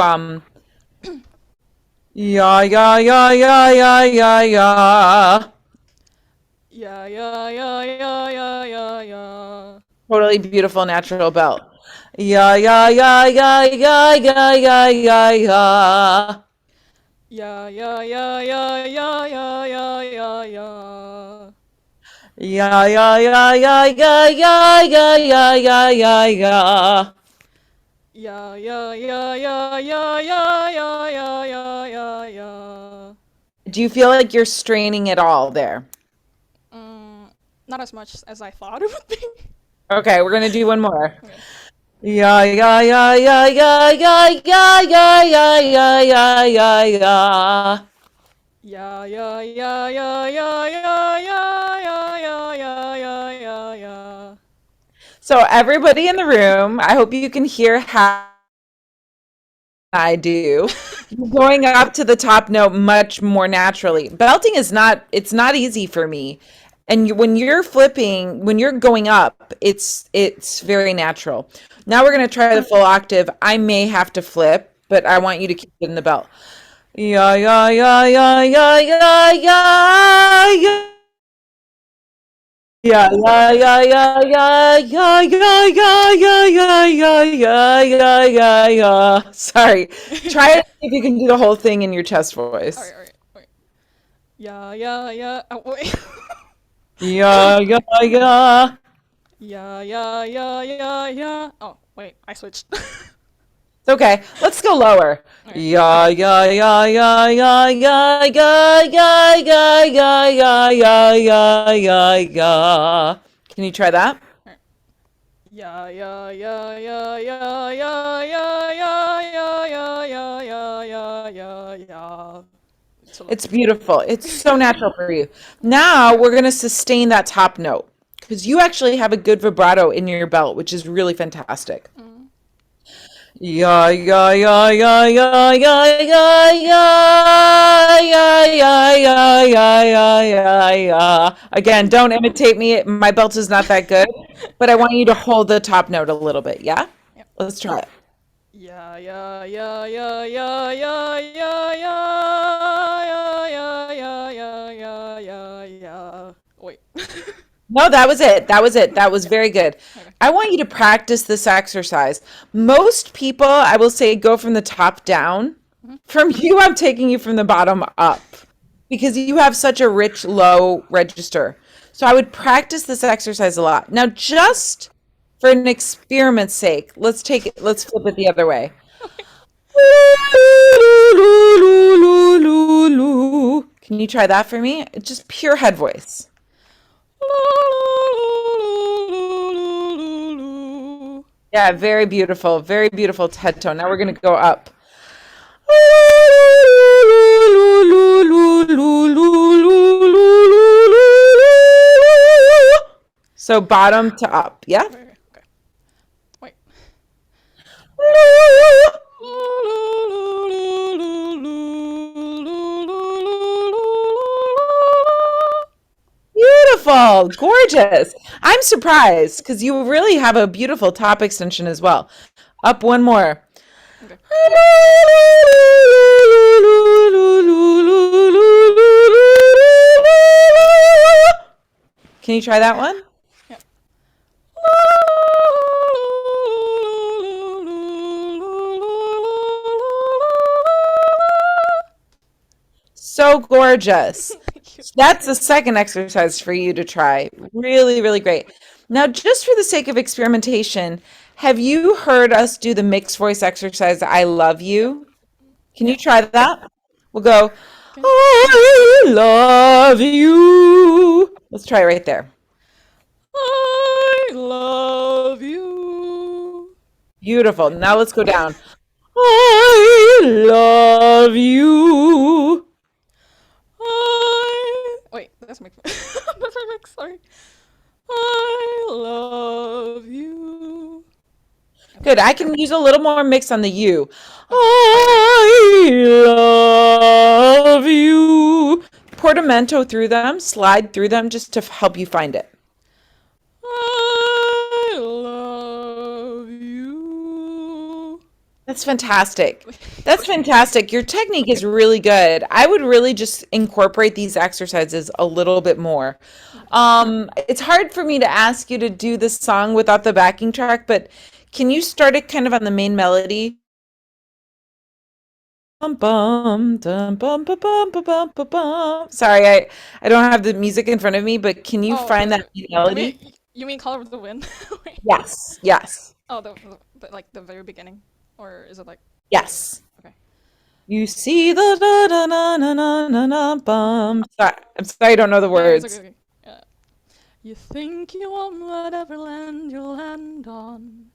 yeah, yeah, yeah, yeah, yeah, yeah, yeah. Yeah, yeah, yeah, yeah, yeah, yeah, yeah. Totally beautiful natural belt. Yeah, yeah, yeah, yeah, yeah, yeah, yeah, yeah, yeah. Yeah, yeah, yeah, yeah, yeah, yeah, yeah, yeah, yeah. Yeah, yeah, yeah, yeah, yeah, yeah, yeah, yeah, yeah, yeah, yeah. Yeah, yeah, yeah, yeah, yeah, yeah, yeah, yeah, yeah, yeah, yeah. Do you feel like you're straining at all there? Not as much as I thought it would be. Okay, we're gonna do one more. Okay. Yeah, yeah, yeah, yeah, yeah, yeah, yeah, yeah, yeah, yeah, yeah, yeah, yeah. Yeah, yeah, yeah, yeah, yeah, yeah, yeah, yeah, yeah, yeah, yeah, yeah, yeah. So everybody in the room, I hope you can hear how I do. You're going up to the top note much more naturally. Belting it's not easy for me. And when you're flipping, when you're going up, it's very natural. Now we're going to try the full octave. I may have to flip, but I want you to keep it in the belt. Yeah, yeah, yeah, yeah, yeah, yeah, yeah, yeah. Yeah, yeah, yeah, yeah, yeah, yeah, yeah, yeah, yeah, yeah, yeah, yeah, yeah, yeah, yeah. Sorry. Try it if you can do the whole thing in your chest voice. Alright, wait. Yeah, yeah, yeah. Oh, wait. Yeah, yeah, yeah. Yeah, yeah, yeah, yeah, yeah. Oh, wait, I switched. It's okay. Let's go lower. Alright. Yeah, yeah, yeah, yeah, yeah, yeah, yeah, yeah, yeah, yeah, yeah, yeah, yeah, yeah, yeah. Can you try that? Yeah, yeah, yeah, yeah, yeah, yeah, yeah, yeah, yeah, yeah, yeah, yeah, yeah, yeah. It's beautiful. It's so natural for you. Now we're going to sustain that top note because you actually have a good vibrato in your belt, which is really fantastic. Yeah, yeah, yeah, yeah, yeah, yeah, yeah, yeah, yeah, yeah, yeah, yeah, yeah, yeah, yeah. Again, don't imitate me. My belt is not that good, but I want you to hold the top note a little bit. Yeah? Yep. Let's try it. Yeah, yeah, yeah, yeah, yeah, yeah, yeah, yeah, yeah, yeah, yeah, yeah, yeah, yeah, yeah. Wait. No, that was it. That was it. That was very good. I want you to practice this exercise. Most people, I will say, go from the top down. From you, I'm taking you from the bottom up because you have such a rich low register. So I would practice this exercise a lot. Now, just for an experiment's sake, let's flip it the other way. Can you try that for me? Just pure head voice. Yeah, very beautiful head tone. Now we're gonna go up. So bottom to up, yeah? Okay. Wait. Beautiful, gorgeous. I'm surprised because you really have a beautiful top extension as well. Up one more. Okay. Can you try that one? Yep. so gorgeous. Thank you. That's the second exercise for you to try. Really, really great. Now, just for the sake of experimentation, have you heard us do the mixed voice exercise, I love you? Can you try that? We'll go, Okay. I love you. Let's try it right there. I love you. Beautiful. Now let's go down. I love you. Wait, that's my that's my mix. Sorry. I love you. Good. I can use a little more mix on the you. I love you. Portamento through them, slide through them just to help you find it. I love you. That's fantastic. That's fantastic. Your technique is really good. I would really just incorporate these exercises a little bit more. It's hard for me to ask you to do this song without the backing track, but can you start it kind of on the main melody? Bum bum dum bum ba bum ba bum ba bum. Sorry, I don't have the music in front of me, but can you Oh, find that you melody? mean Color of the Wind? Wait. Yes, yes, Oh, like the very beginning, or is it like yes. okay? You see the da da na na na na na bum. I'm sorry, I don't know the No, it's words. okay. You think you own whatever land you land on.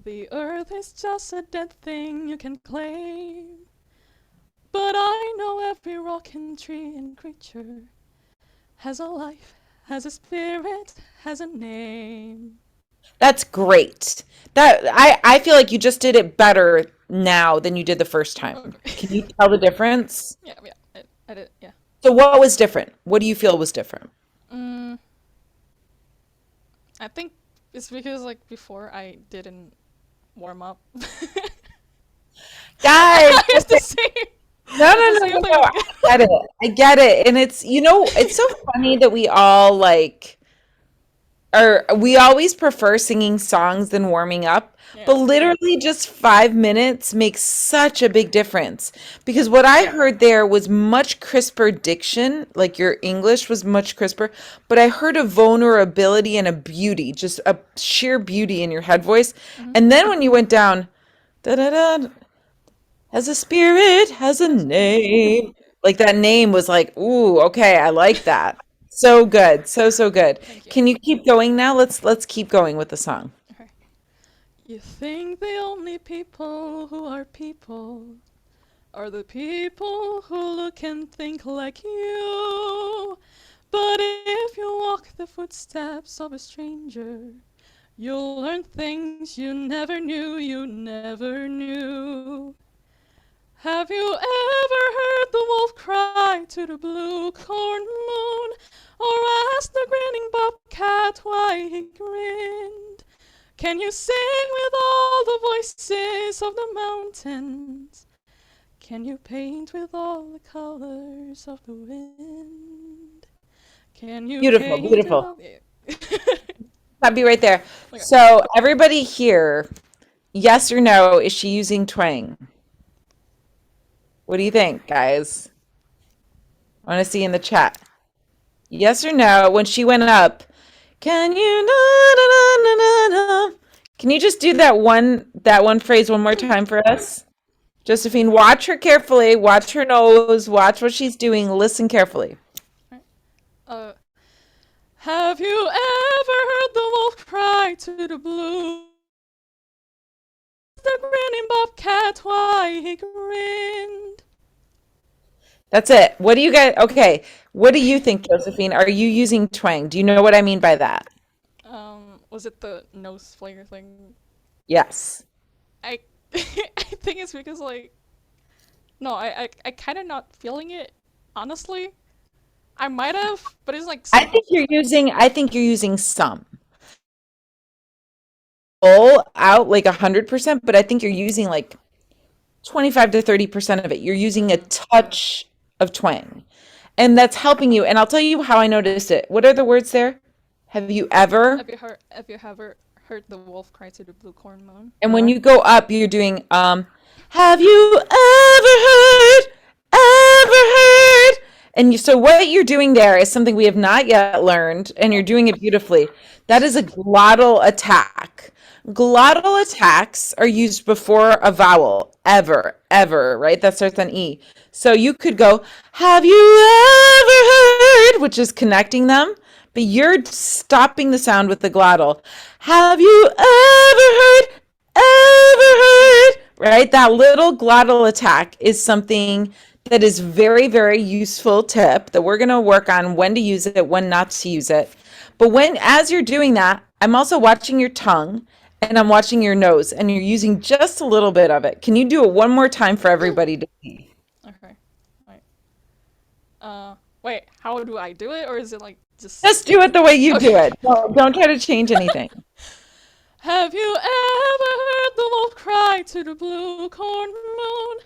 The earth is just a dead thing you can claim. But I know every rock and tree and creature has a life, has a spirit, has a name. That's great. I feel like you just did it better now than you did the first time. Okay. Can you tell the difference? Yeah, I did, yeah. So what was different? What do you feel was different? I think it's because like before I didn't warm up. Guys, It's the same. no, It's the same thing. I get it. I get it. And it's, it's so funny that we all we always prefer singing songs than warming up, but Yeah. literally just 5 minutes makes such a big difference. Because what I heard there was much crisper diction, like your English was much crisper, but I heard a vulnerability and a beauty, just a sheer beauty in your head voice. And then when you went down, da da da, has a spirit, has a name. Like that name was like, ooh, okay, I like that. So good. So good. Thank you. Can you keep going now? Let's keep going with the song. Okay. You think the only people who are people are the people who look and think like you. But if you walk the footsteps of a stranger, you'll learn things you never knew. Have you ever heard the wolf cry to the blue corn moon? Or asked the grinning bobcat why he grinned? Can you sing with all the voices of the mountains? Can you paint with all the colors of the wind? Can you Beautiful, paint beautiful. with all... I'll be right there. Okay. So everybody here, yes or no, is she using twang? What do you think, guys? I want to see in the chat. Yes or no, when she went up, can you na, na, na, na, na, na. Can you just do that one phrase one more time for us? Josephine, watch her carefully, watch her nose, watch what she's doing, listen carefully. Have you ever heard the wolf cry to the blue? The grinning bobcat why he grinned? That's it. What do you guys, okay, what do you think, Josephine? Are you using twang? Do you know what I mean by that? Was it the nose flanger thing? Yes. I I think it's because like no, I kind of not feeling it, honestly. I might have, but it's like I think you're using some. Full out like 100%, but I think you're using like 25 to 30% of it. You're using a touch of twang. And that's helping you. And I'll tell you how I noticed it. What are the words there? Have you ever? Have you ever heard the wolf cry to the blue corn moon? And when you go up, you're doing have you ever heard And so what you're doing there is something we have not yet learned, and you're doing it beautifully. That is a glottal attack. Glottal attacks are used before a vowel, ever, right? That starts on E. So you could go, have you ever heard, which is connecting them, but you're stopping the sound with the glottal. Have you ever heard, right? That little glottal attack is something that is very useful tip that we're going to work on when to use it, when not to use it. But as you're doing that, I'm also watching your tongue and I'm watching your nose, and you're using just a little bit of it. Can you do it one more time for everybody to see? Okay. Right. Wait, how do I do it, or is it like just? Just do it the way you do Okay. it. Don't try to change anything. Have you ever heard the wolf cry to the blue corn moon?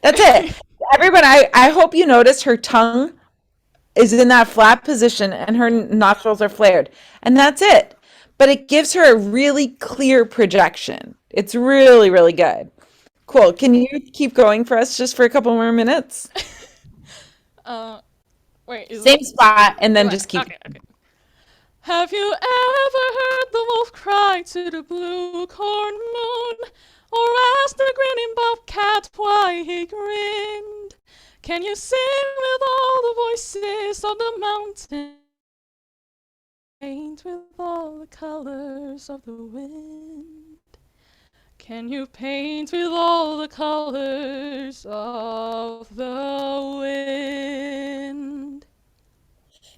That's it. Everyone, I hope you notice her tongue is in that flat position and her nostrils are flared. And that's it. But it gives her a really clear projection. It's really good. Cool. Can you keep going for us just for a couple more minutes? Wait, is Same it? spot and then Right, just keep. Okay. Have you ever heard the wolf cry to the blue corn moon? Or asked the grinning bobcat why he grinned? Can you sing with all the voices of the mountain? Paint with all the colors of the wind? Can you paint with all the colors of the wind?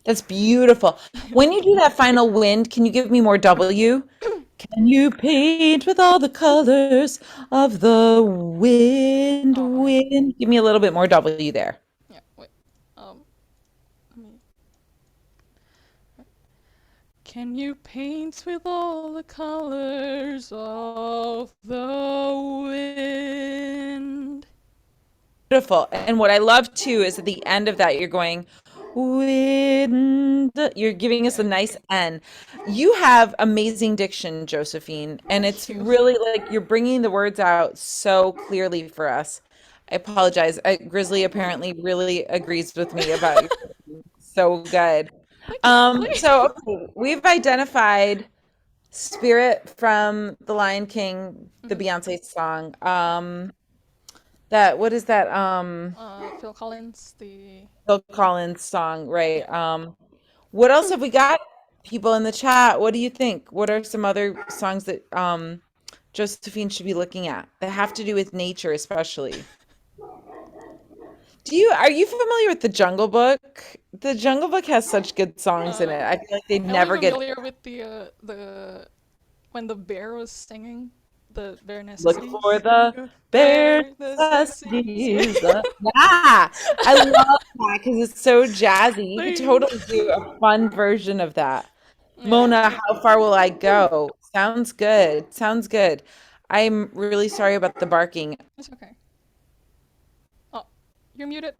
That's beautiful. When you do that final wind, can you give me more W? Can you paint with all the colors of the wind, Oh, wind? Give me a little bit more W there. yeah, wait. Let me. Can you paint with all the colors of the wind? Beautiful. And what I love too is at the end of that, you're going, wind. You're giving us a nice N. You have amazing diction, Josephine. And it's Thank you. really like you're bringing the words out so clearly for us. I apologize. Grizzly apparently really agrees with me about you. So good. So okay, we've identified Spirit from The Lion King, the Beyonce song. What is that? Phil Collins, the Phil Collins song, right? What else have we got? People in the chat, what do you think? What are some other songs that Josephine should be looking at that have to do with nature, especially? Are you familiar with The Jungle Book? The Jungle Book has such good songs in it. I feel like they I'm never get familiar with the when the bear was singing the bare look necessities. for the bare necessities. Yeah, I love that because it's so jazzy. You could totally do a fun version of that. Mona, how far will I go? Sounds good. Sounds good. I'm really sorry about the barking. It's okay. Oh, you're muted.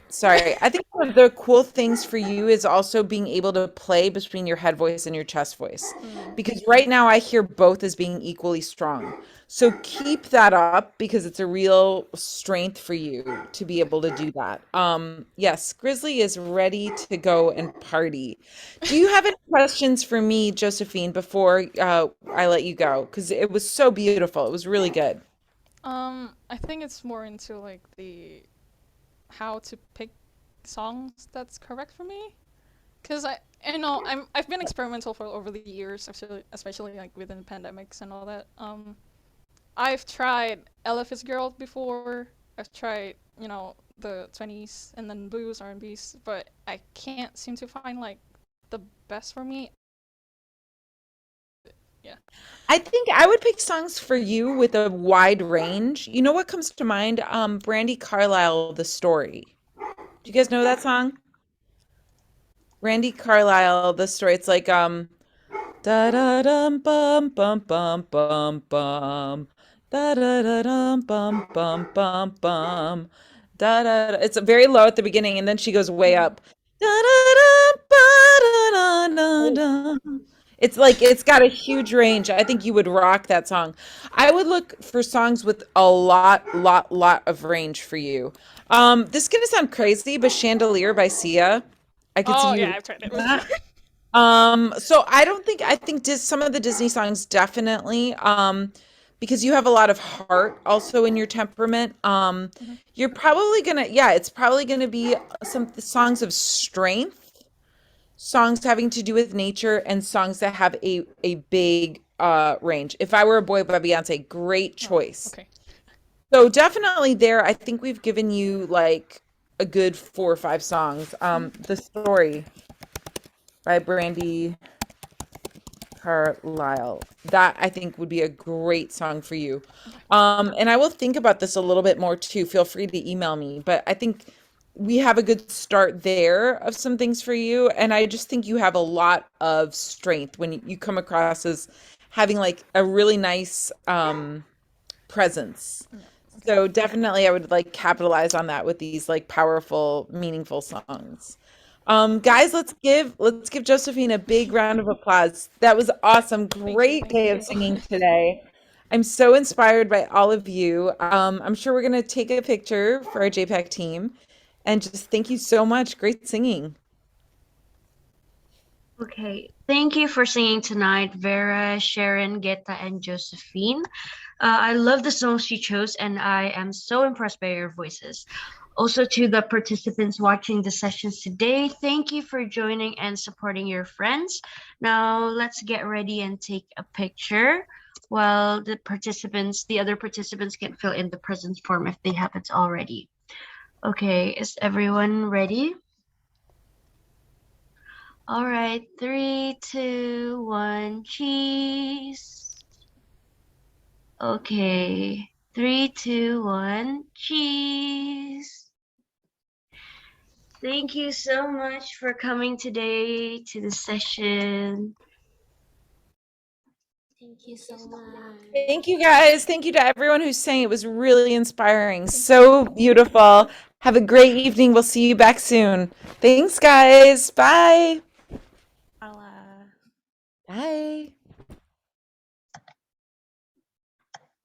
Sorry. I think one of the cool things for you is also being able to play between your head voice and your chest voice. Because right now I hear both as being equally strong. So keep that up because it's a real strength for you to be able to do that. Yes, Grizzly is ready to go and party. Do you have any questions for me, Josephine, before I let you go? Because it was so beautiful. It was really good. I think it's more into like the how to pick songs that's correct for me, because I've been experimental for over the years, especially like within pandemics and all that. I've tried Ella Fitzgerald before. I've tried the 20s and then blues, R&Bs, but I can't seem to find like the best for me. Yeah. I think I would pick songs for you with a wide range. You know what comes to mind? Brandy Carlisle, The Story. Do you guys know that song? Brandy Carlisle, The Story. It's like da da dum bum bum bum bum bum da da da dum bum bum bum bum da da. It's very low at the beginning, and then she goes way up. Da da da ba da da da da. It's like it's got a huge range. I think you would rock that song. I would look for songs with a lot of range for you. This is gonna sound crazy, but Chandelier by Sia. I could see Oh you yeah, I've tried it. that. So I think some of the Disney songs definitely, because you have a lot of heart also in your temperament. You're probably gonna, yeah, it's probably gonna be some songs of strength, songs having to do with nature, and songs that have a big range. If I Were a Boy by Beyonce, great choice. Okay. So definitely there, I think we've given you like a good 4 or 5 songs. The Story by Brandy Carlisle. That I think would be a great song for you. And I will think about this a little bit more too. Feel free to email me, but I think we have a good start there of some things for you. And I just think you have a lot of strength when you come across as having like a really nice presence. So definitely I would like capitalize on that with these like powerful, meaningful songs. Guys, let's give Josephine a big round of applause. That was awesome. Great day of singing today. I'm so inspired by all of you. I'm sure we're gonna take a picture for our JPAC team. And just thank you so much. Great singing. Okay, thank you for singing tonight, Vera, Sharon, Getha, and Josephine. I love the songs you chose, and I am so impressed by your voices. Also, to the participants watching the sessions today, thank you for joining and supporting your friends. Now, let's get ready and take a picture while the other participants can fill in the presence form if they haven't already. Okay, is everyone ready? All right, 3, 2, 1, cheese. Okay, 3, 2, 1, cheese. Thank you so much for coming today to the session. Thank you so much. Thank you guys. Thank you to everyone who sang. It was really inspiring. So beautiful. Have a great evening. We'll see you back soon. Thanks, guys. Bye. Carla. Bye.